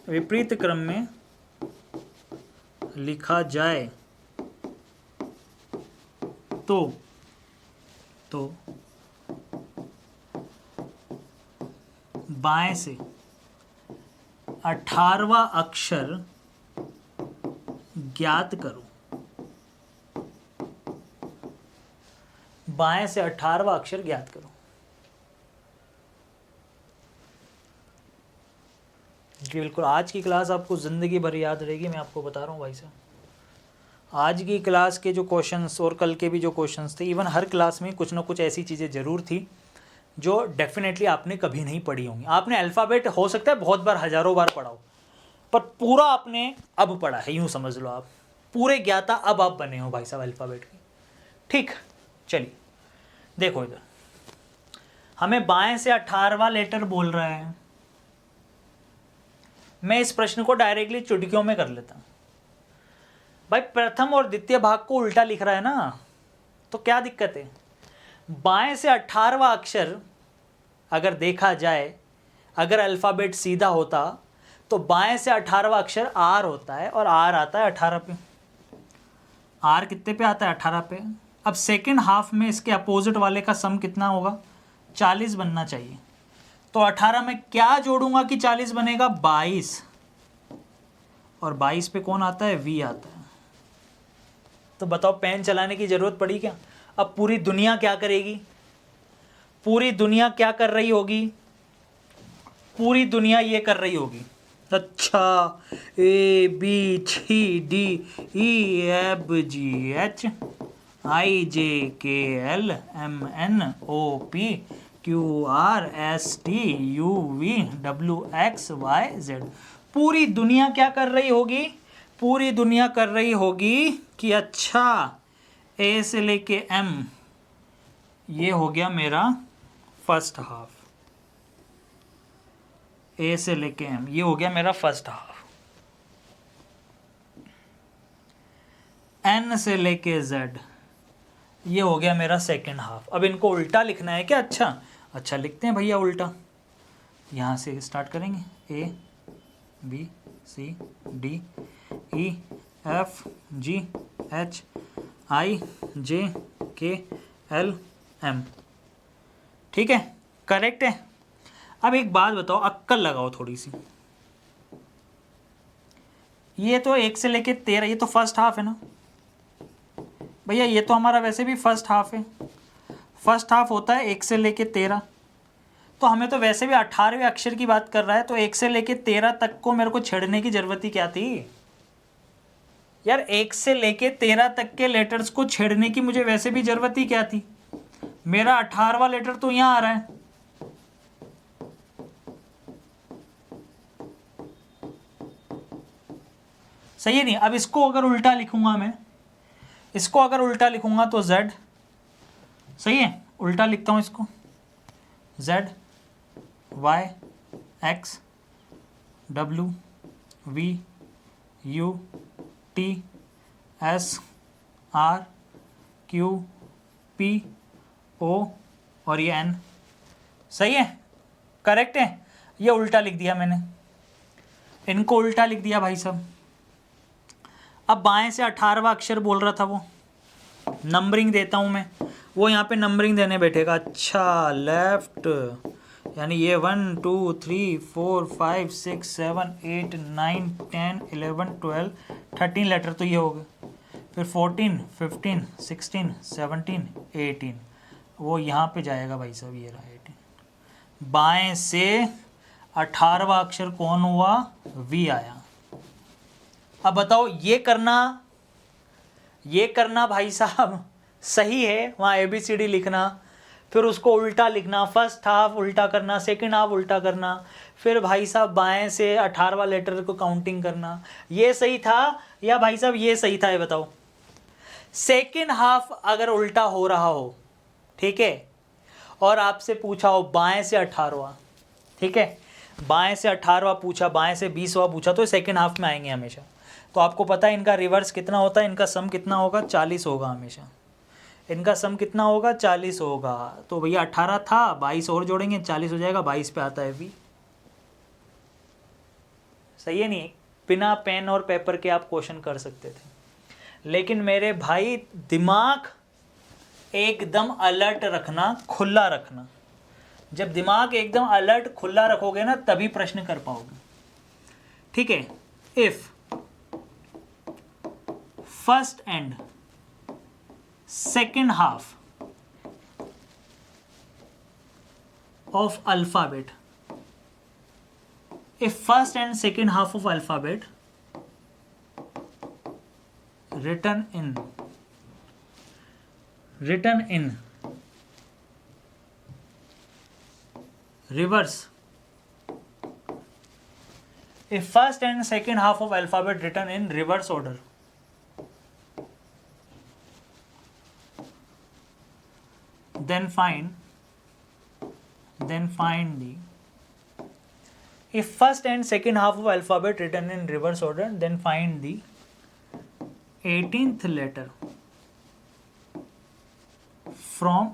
विपरीत क्रम में लिखा जाए तो बाएं से 18वां अक्षर ज्ञात करो। बाएं से 18वां अक्षर ज्ञात करो। जी बिल्कुल, आज की क्लास आपको ज़िंदगी भर याद रहेगी, मैं आपको बता रहा हूँ भाई साहब। आज की क्लास के जो क्वेश्चंस और कल के भी जो क्वेश्चंस थे, इवन हर क्लास में कुछ ना कुछ ऐसी चीज़ें ज़रूर थी जो डेफिनेटली आपने कभी नहीं पढ़ी होंगी। आपने अल्फ़ाबेट हो सकता है बहुत बार, हज़ारों बार पढ़ा हो, पर पूरा आपने अब पढ़ा है, यूँ समझ लो आप पूरे ज्ञाता अब आप बने हो भाई साहब अल्फ़ाबेट के। ठीक, चलिए देखो इधर, हमें बाएं से 18वां लेटर बोल रहा है। मैं इस प्रश्न को डायरेक्टली चुटकियों में कर लेता हूँ। भाई प्रथम और द्वितीय भाग को उल्टा लिख रहा है ना, तो क्या दिक्कत है? बाएं से 18वां अक्षर अगर देखा जाए, अगर अल्फ़ाबेट सीधा होता तो बाएं से 18वां अक्षर आर होता है, और आर आता है 18 पे। आर कितने पे आता है? 18 पे। अब सेकंड हाफ में इसके अपोजिट वाले का सम कितना होगा? 40 बनना चाहिए। तो 18 में क्या जोड़ूंगा कि 40 बनेगा? 22। और 22 पे कौन आता है? वी आता है। तो बताओ पेन चलाने की जरूरत पड़ी क्या? अब पूरी दुनिया क्या करेगी? पूरी दुनिया क्या कर रही होगी? पूरी दुनिया ये कर रही होगी, अच्छा A B C D E F G H I J K L M N O P Q R S T U V W X Y Z. पूरी दुनिया क्या कर रही होगी? पूरी दुनिया कर रही होगी कि अच्छा ए से लेके एम, ये हो गया मेरा फर्स्ट हाफ। ए से लेके एम, ये हो गया मेरा फर्स्ट हाफ। एन से लेके जेड, ये हो गया मेरा सेकंड हाफ। अब इनको उल्टा लिखना है क्या? अच्छा लिखते हैं भैया उल्टा। यहाँ से स्टार्ट करेंगे, A B C D E F G H I J K L M. ठीक है, करेक्ट है। अब एक बात बताओ, अक्कल लगाओ थोड़ी सी। ये तो 1 से लेके 13, ये तो फर्स्ट हाफ है ना भैया, ये तो हमारा वैसे भी फर्स्ट हाफ है। फर्स्ट हाफ होता है 1 से लेके 13, तो हमें तो वैसे भी 18वें अक्षर की बात कर रहा है, तो 1 से लेके 13 तक को मेरे को छेड़ने की जरूरत ही क्या थी यार? 1 से लेके 13 तक के लेटर्स को छेड़ने की मुझे वैसे भी जरूरत ही क्या थी? मेरा 18वां लेटर तो यहाँ आ रहा है। सही है नहीं? अब इसको अगर उल्टा लिखूंगा मैं, इसको अगर उल्टा लिखूंगा तो Z, सही है, उल्टा लिखता हूं इसको, Z Y X W V U T S R Q P O और ये N। सही है, करेक्ट है। ये उल्टा लिख दिया मैंने, इनको उल्टा लिख दिया भाई साहब। अब बाएं से 18वां अक्षर बोल रहा था वो, नंबरिंग देता हूं मैं, वो यहाँ पे नंबरिंग देने बैठेगा। अच्छा लेफ्ट, यानी ये 1 2 3 4 5 6 7 8 9 10 11 12 13 लेटर तो ये हो गए। फिर 14 15 16 17 18, वो यहाँ पे जाएगा भाई साहब, ये रहा 18। बाएं से 18वां अक्षर कौन हुआ? वी आया। अब बताओ ये करना भाई साहब सही है, वहाँ ABCD लिखना, फिर उसको उल्टा लिखना, फर्स्ट हाफ उल्टा करना, सेकंड हाफ उल्टा करना, फिर भाई साहब बाएं से 18वां लेटर को काउंटिंग करना, ये सही था या भाई साहब ये सही था? ये बताओ। सेकंड हाफ अगर उल्टा हो रहा हो, ठीक है, और आपसे पूछा हो बाएं से 18वां, ठीक है, बाएं से 18वां पूछा, बाएं से 20वां पूछा, तो सेकंड हाफ में आएंगे हमेशा। तो आपको पता है इनका रिवर्स कितना होता है? इनका सम कितना होगा? 40 होगा हमेशा। इनका सम कितना होगा? 40 होगा। तो भैया 18 था, 22 और जोड़ेंगे, 40 हो जाएगा, 22 पे आता है भी। सही है नहीं? बिना पेन और पेपर के आप क्वेश्चन कर सकते थे, लेकिन मेरे भाई दिमाग एकदम अलर्ट रखना, खुला रखना। जब दिमाग एकदम अलर्ट खुला रखोगे ना, तभी प्रश्न कर पाओगे। ठीक है, if first and second half of alphabet, if first and second half of alphabet written in reverse. If first and second half of alphabet written in reverse order, then find the, if first and second half of alphabet written in reverse order, then find the 18th letter from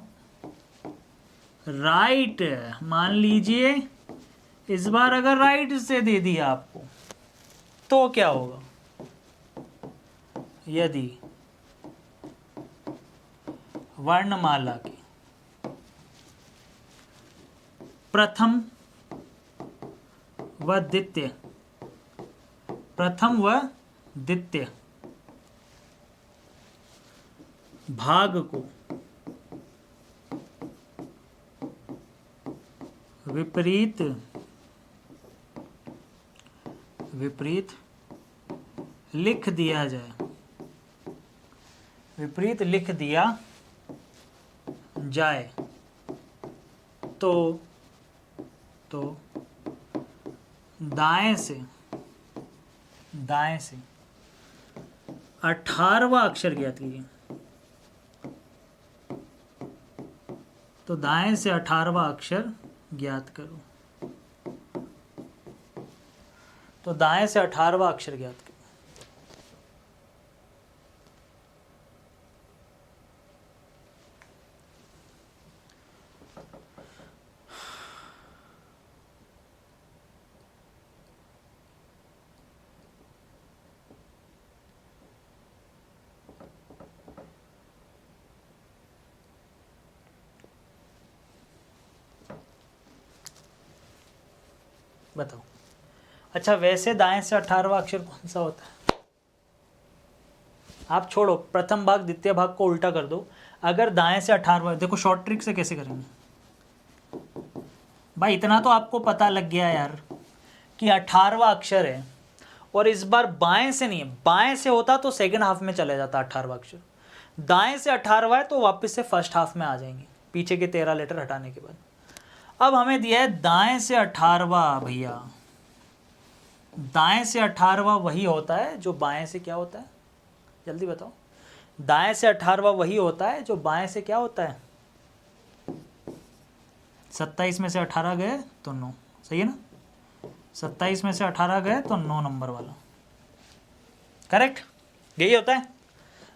right. मान लीजिए इस बार अगर right से दे दिया आपको तो क्या होगा? यदि वर्णमाला की प्रथम व द्वितीय भाग को विपरीत लिख दिया जाए, विपरीत लिख दिया जाए तो दाएं से 18वां अक्षर ज्ञात कीजिए। तो दाएं से 18वां अक्षर ज्ञात करो। तो दाएं से 18वां अक्षर ज्ञात करो। बताओ। अच्छा, वैसे दाएं से 18वां अक्षर कौन सा होता है? आप छोड़ो, प्रथम भाग द्वितीय भाग को उल्टा कर दो। अगर दाएं से 18वां, देखो शॉर्ट ट्रिक से कैसे करेंगे भाई। इतना तो आपको पता लग गया यार कि 18वां अक्षर है, और इस बार बाएं से नहीं है, बाएं से होता तो सेकंड हाफ में चला जाता 18वां अक्षर। दाएं से 18वां है तो वापस से फर्स्ट हाफ में आ जाएंगे, पीछे के 13 लेटर हटाने के बाद। अब हमें दिया है दाएं से 18वां। भैया दाएं से 18वां वही होता है जो बाएं से क्या होता है? जल्दी बताओ। दाएं से 18वां वही होता है जो बाएं से क्या होता है? 27 में से 18 गए तो 9, सही है ना? 27 में से 18 गए तो 9 नंबर वाला, करेक्ट? यही होता है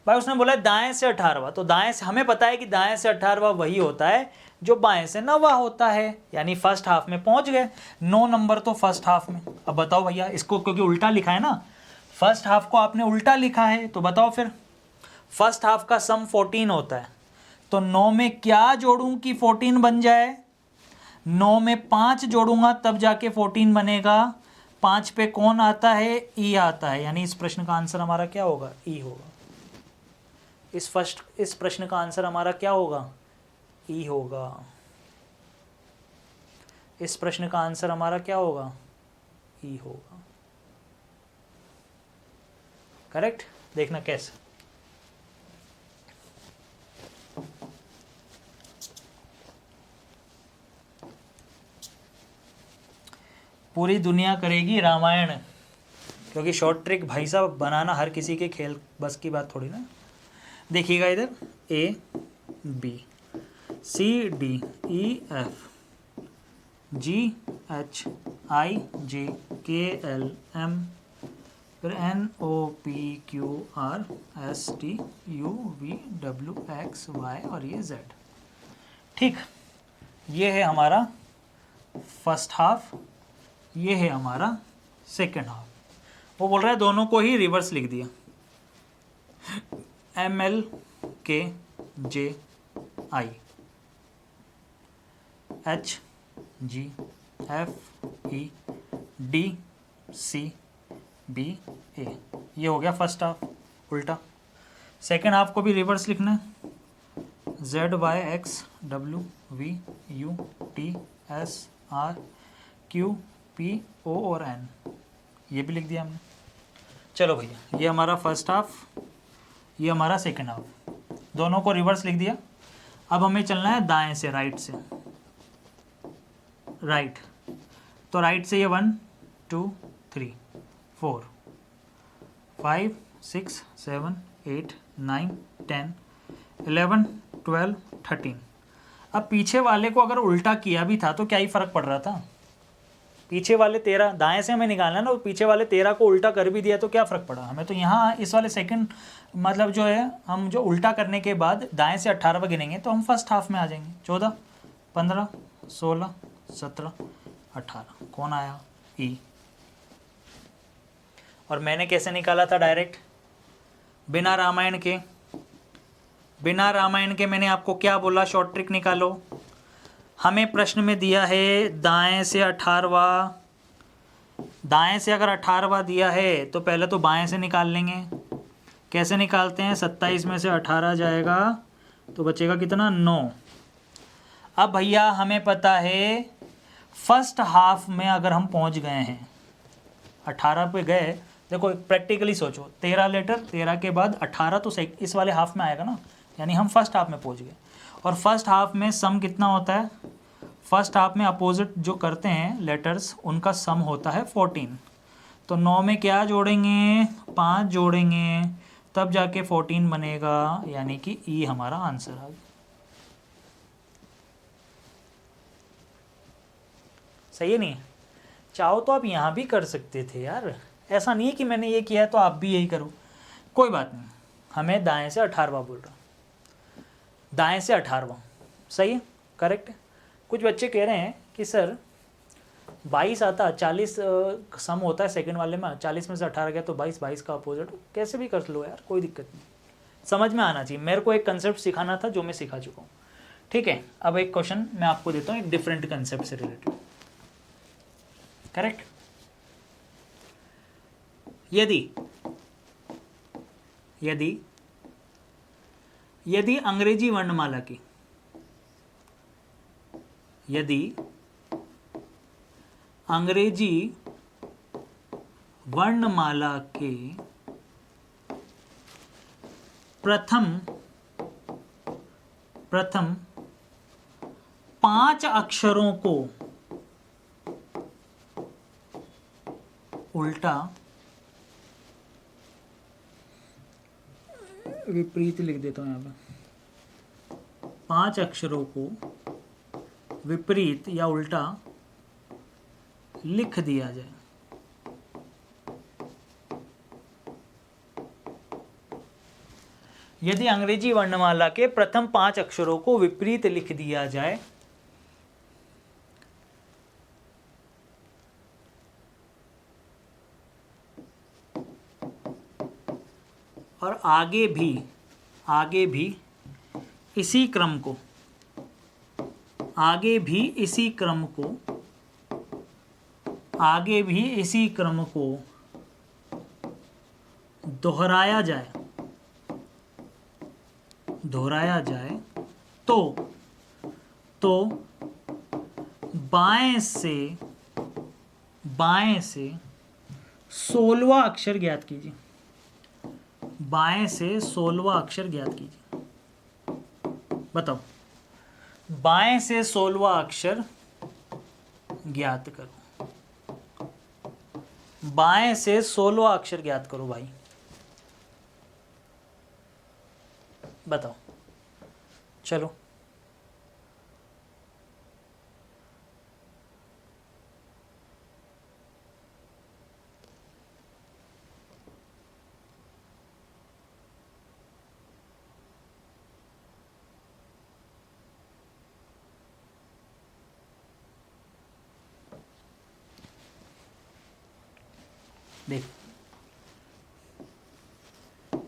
भाई। उसने बोला दाएं से 18वां, तो दाएं से हमें पता है कि दाएं से 18वां वही होता है जो बाएं से 9वां होता है, यानी फर्स्ट हाफ में पहुंच गए। 9 नंबर तो फर्स्ट हाफ में। अब बताओ भैया, इसको क्योंकि उल्टा लिखा है ना, फर्स्ट हाफ को आपने उल्टा लिखा है, तो बताओ फिर फर्स्ट हाफ का सम 14 होता है, तो 9 में क्या जोड़ूं कि 14 बन जाए? 9 में 5 जोड़ूंगा तब जाके 14 बनेगा। 5 पे कौन आता है? ई आता है, यानी इस प्रश्न का आंसर हमारा क्या होगा? ई होगा। इस प्रश्न का आंसर हमारा क्या होगा? ई होगा। इस प्रश्न का आंसर हमारा क्या होगा? ई होगा। करेक्ट? देखना कैसे। पूरी दुनिया करेगी रामायण, क्योंकि शॉर्ट ट्रिक भाई साहब बनाना हर किसी के खेल बस की बात थोड़ी ना। देखिएगा इधर, A B C D E F G H I J K L M, फिर N O P Q R S T U V W X Y और ये जेड। ठीक, ये है हमारा फर्स्ट हाफ, ये है हमारा सेकेंड हाफ। वो बोल रहा है दोनों को ही रिवर्स लिख दिया। M L K J I H G F E D C B A, ये हो गया फर्स्ट हाफ उल्टा। सेकेंड हाफ को भी रिवर्स लिखना है। Z Y X W V U T S R Q P O और एन, ये भी लिख दिया हमने। चलो भैया, ये हमारा फर्स्ट हाफ, ये हमारा सेकेंड हाफ, दोनों को रिवर्स लिख दिया। अब हमें चलना है दाएं से राइट से। राइट, तो राइट से ये 1 2 3 4 5 6 7 8 9 10 11 12 13। अब पीछे वाले को अगर उल्टा किया भी था तो क्या ही फ़र्क पड़ रहा था? पीछे वाले 13 दाएं से हमें निकालना है ना, पीछे वाले 13 को उल्टा कर भी दिया तो क्या फ़र्क पड़ा हमें? तो यहाँ इस वाले सेकंड मतलब जो है, हम जो उल्टा करने के बाद दाएं से 18 गिनेंगे तो हम फर्स्ट हाफ में आ जाएंगे। 14 15 16 17 18 कौन आया? ई। और मैंने कैसे निकाला था? डायरेक्ट, बिना रामायण के। बिना रामायण के मैंने आपको क्या बोला? शॉर्ट ट्रिक निकालो। हमें प्रश्न में दिया है दाएं से 18वां, दाएं से अगर 18वां दिया है तो पहले तो बाएं से निकाल लेंगे। कैसे निकालते हैं? 27 में से 18 जाएगा तो बचेगा कितना? 9। अब भैया हमें पता है फर्स्ट हाफ में अगर हम पहुंच गए हैं 18 पे गए, देखो प्रैक्टिकली सोचो, 13 लेटर, 13 के बाद 18 तो इस वाले हाफ में आएगा ना, यानी हम फर्स्ट हाफ में पहुंच गए। और फर्स्ट हाफ में सम कितना होता है? फर्स्ट हाफ में अपोजिट जो करते हैं लेटर्स उनका सम होता है 14। तो 9 में क्या जोड़ेंगे? 5 जोड़ेंगे, तब जाके 14 बनेगा, यानी कि ई हमारा आंसर आ गया। सही है नहीं? चाहो तो आप यहाँ भी कर सकते थे यार, ऐसा नहीं है कि मैंने ये किया है तो आप भी यही करो, कोई बात नहीं। हमें दाएं से 18वां बोल रहा, दाएं से 18वां सही है, करेक्ट है। कुछ बच्चे कह रहे हैं कि सर 22 आता, 40 सम होता है सेकंड वाले में, 40 में से 18 गया तो 22, 22 का अपोजिट, कैसे भी कर लो यार, कोई दिक्कत नहीं, समझ में आना चाहिए। मेरे को एक कंसेप्ट सिखाना था जो मैं सिखा चुका हूँ, ठीक है। अब एक क्वेश्चन मैं आपको देता हूँ एक डिफरेंट कंसेप्ट से रिलेटेड, करेक्ट। यदि यदि यदि अंग्रेजी वर्णमाला की, यदि अंग्रेजी वर्णमाला के प्रथम 5 अक्षरों को उल्टा विपरीत लिख देता हूं, यहाँ पे 5 अक्षरों को विपरीत या उल्टा लिख दिया जाए, यदि अंग्रेजी वर्णमाला के प्रथम 5 अक्षरों को विपरीत लिख दिया जाए और आगे भी इसी क्रम को, आगे भी इसी क्रम को दोहराया जाए तो बाएं से 16वां अक्षर ज्ञात कीजिए, बाएं से 16वां अक्षर ज्ञात कीजिए। बताओ, बाएं से 16वां अक्षर ज्ञात करो, बाएं से 16वां अक्षर ज्ञात करो भाई, बताओ। चलो देख,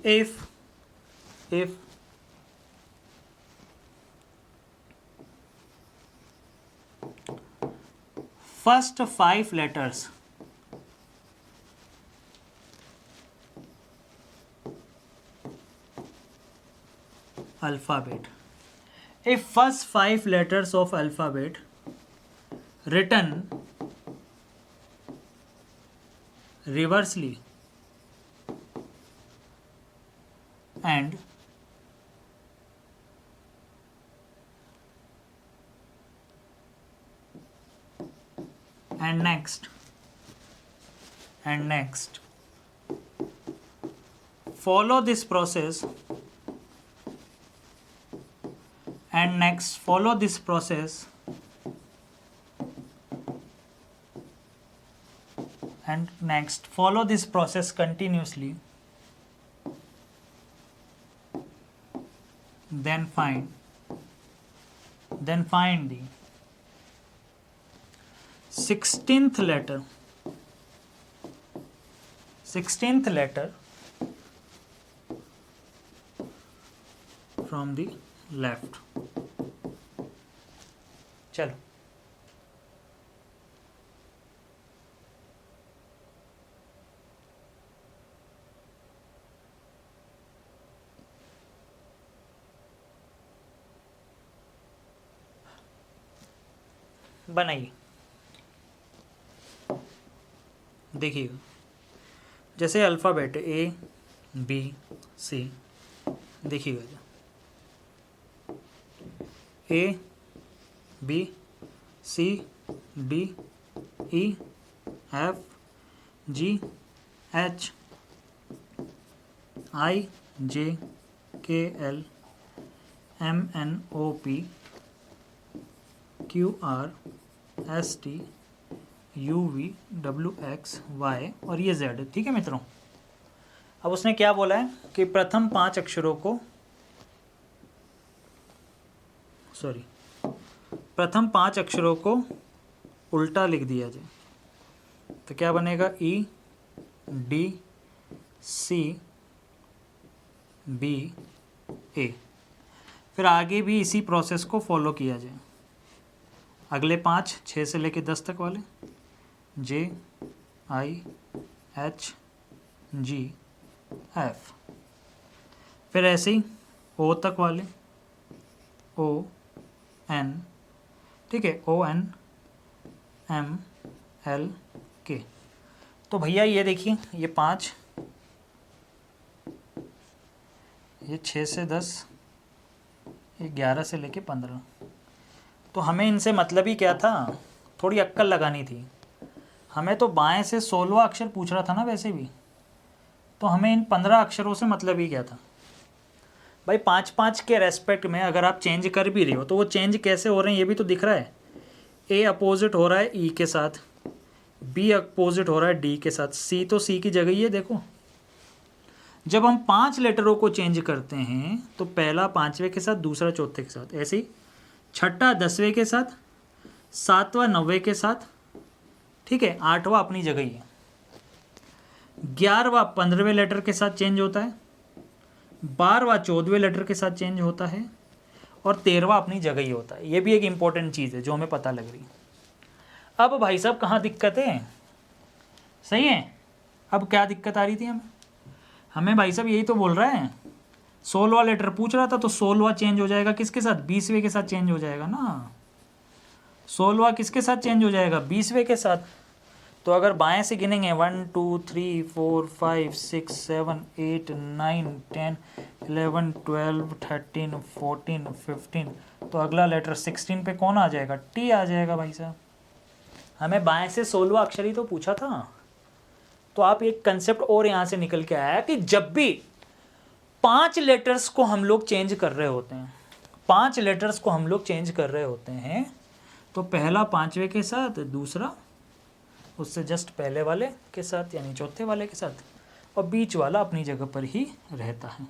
if first 5 letters alphabet, if first 5 letters of alphabet written reversely and and next follow this process and next follow this process and next follow this process continuously, then find the 16th letter from the left. चलो बनाइए। देखिएगा, जैसे alphabet A B C, देखिएगा A B C D E F G H I J K L M N O P Q R S T U V W X Y और ये Z। ठीक है मित्रों, अब उसने क्या बोला है कि प्रथम 5 अक्षरों को उल्टा लिख दिया जाए, तो क्या बनेगा? E D C B A। फिर आगे भी इसी प्रोसेस को फॉलो किया जाए। अगले 5, 6 से लेके 10 तक वाले J I H G F, फिर ऐसे ही O तक वाले O N, ठीक है, O N M L K। तो भैया ये देखिए, ये 5, ये 6 से 10, ये 11 से लेके 15। तो हमें इनसे मतलब ही क्या था? थोड़ी अक्कल लगानी थी। हमें तो बाएं से 16वां अक्षर पूछ रहा था ना वैसे भी, तो हमें इन 15 अक्षरों से मतलब ही क्या था भाई? 5-5 के रेस्पेक्ट में अगर आप चेंज कर भी रहे हो तो वो चेंज कैसे हो रहे हैं ये भी तो दिख रहा है। ए अपोजिट हो रहा है ई के साथ, बी अपोजिट हो रहा है डी के साथ, सी तो सी की जगह ही है। देखो, जब हम 5 लेटरों को चेंज करते हैं तो पहला 5वें के साथ, दूसरा 4थे के साथ, ऐसे ही छठा 10वें के साथ, 7वां 9वें के साथ, ठीक है, 8वां अपनी जगह ही है, 11वां 15वें लेटर के साथ चेंज होता है, 12वां 14वें लेटर के साथ चेंज होता है और 13वां अपनी जगह ही होता है। ये भी एक इंपॉर्टेंट चीज़ है जो हमें पता लग रही है। अब भाई साहब कहाँ दिक्कत है? सही है। अब क्या दिक्कत आ रही थी हमें भाई साहब यही तो बोल रहा है, 16वां लेटर पूछ रहा था, तो 16वां चेंज हो जाएगा किसके साथ? 20वें के साथ चेंज हो जाएगा ना। 16वां किसके साथ चेंज हो जाएगा? 20वें के साथ। तो अगर बाएं से गिनेंगे 1 2 3 4 5 6 7 8 9 10 11 12 13 14 15, तो अगला लेटर 16 पे कौन आ जाएगा? टी आ जाएगा भाई साहब। हमें बाएं से 16वां अक्षर ही तो पूछा था। तो आप एक कंसेप्ट और यहाँ से निकल के आया कि जब भी 5 लेटर्स को हम लोग चेंज कर रहे होते हैं, 5 लेटर्स को हम लोग चेंज कर रहे होते हैं, तो पहला 5वें के साथ, दूसरा उससे जस्ट पहले वाले के साथ यानी चौथे वाले के साथ, और बीच वाला अपनी जगह पर ही रहता है,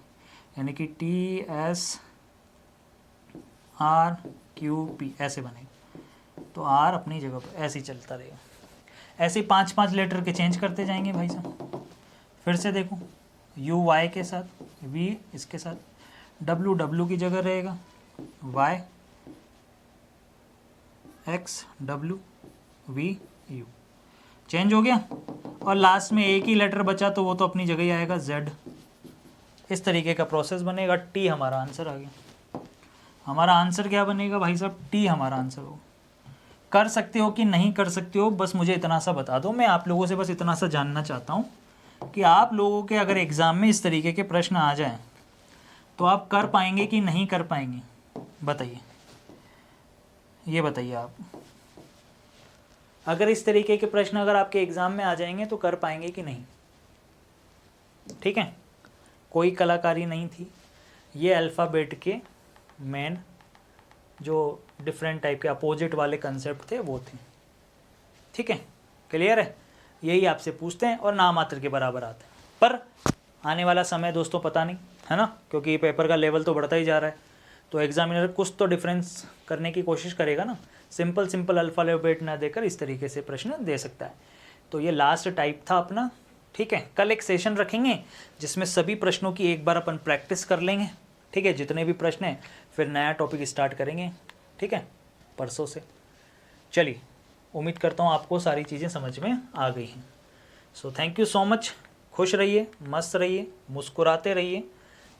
यानी कि TSRQP ऐसे बनेगा। तो R अपनी जगह पर ऐसे ही चलता रहेगा। ऐसे ही 5-5 लेटर के चेंज करते जाएंगे भाई साहब। फिर से देखो, UY के साथ, V इसके साथ, W की जगह रहेगा, Y XW V U, change हो गया। और लास्ट में एक ही लेटर बचा तो वो तो अपनी जगह ही आएगा, Z। इस तरीके का प्रोसेस बनेगा। T हमारा आंसर आ गया। हमारा आंसर क्या बनेगा भाई साहब? T हमारा आंसर हो। कर सकते हो कि नहीं कर सकते हो, बस मुझे इतना सा बता दो। मैं आप लोगों से बस इतना सा जानना चाहता हूँ कि आप लोगों के अगर एग्ज़ाम में इस तरीके के प्रश्न आ जाएं तो आप कर पाएंगे कि नहीं कर पाएंगे? बताइए, ये बताइए आप। अगर इस तरीके के प्रश्न अगर आपके एग्ज़ाम में आ जाएंगे तो कर पाएंगे कि नहीं, ठीक है। कोई कलाकारी नहीं थी, ये अल्फ़ाबेट के मेन जो डिफरेंट टाइप के अपोजिट वाले कंसेप्ट थे वो थे, ठीक है। क्लियर है, यही आपसे पूछते हैं और नामात्र के बराबर आते हैं। पर आने वाला समय दोस्तों पता नहीं है ना, क्योंकि पेपर का लेवल तो बढ़ता ही जा रहा है, तो एग्जामिनर कुछ तो डिफरेंस करने की कोशिश करेगा ना। सिंपल अल्फ़ाबेट ना देकर इस तरीके से प्रश्न दे सकता है। तो ये लास्ट टाइप था अपना, ठीक है। कल एक सेशन रखेंगे जिसमें सभी प्रश्नों की एक बार अपन प्रैक्टिस कर लेंगे, ठीक है, जितने भी प्रश्न हैं, फिर नया टॉपिक स्टार्ट करेंगे, ठीक है, परसों से। चलिए, उम्मीद करता हूँ आपको सारी चीज़ें समझ में आ गई हैं। So thank you so much. खुश रहिए, मस्त रहिए, मुस्कुराते रहिए,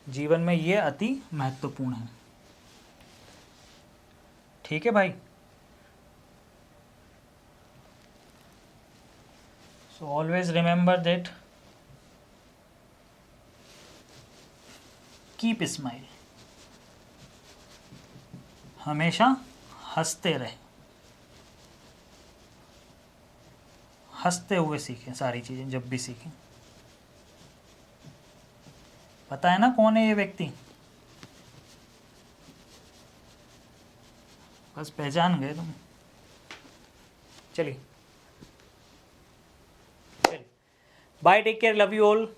जीवन में ये अति महत्वपूर्ण है, ठीक है भाई। So always remember that keep smile, हमेशा हंसते रहे, हंसते हुए सीखें सारी चीज़ें, जब भी सीखें। पता है ना कौन है ये व्यक्ति, बस पहचान गए तुम। चलिए bye, take care, love you all,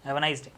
have a nice day.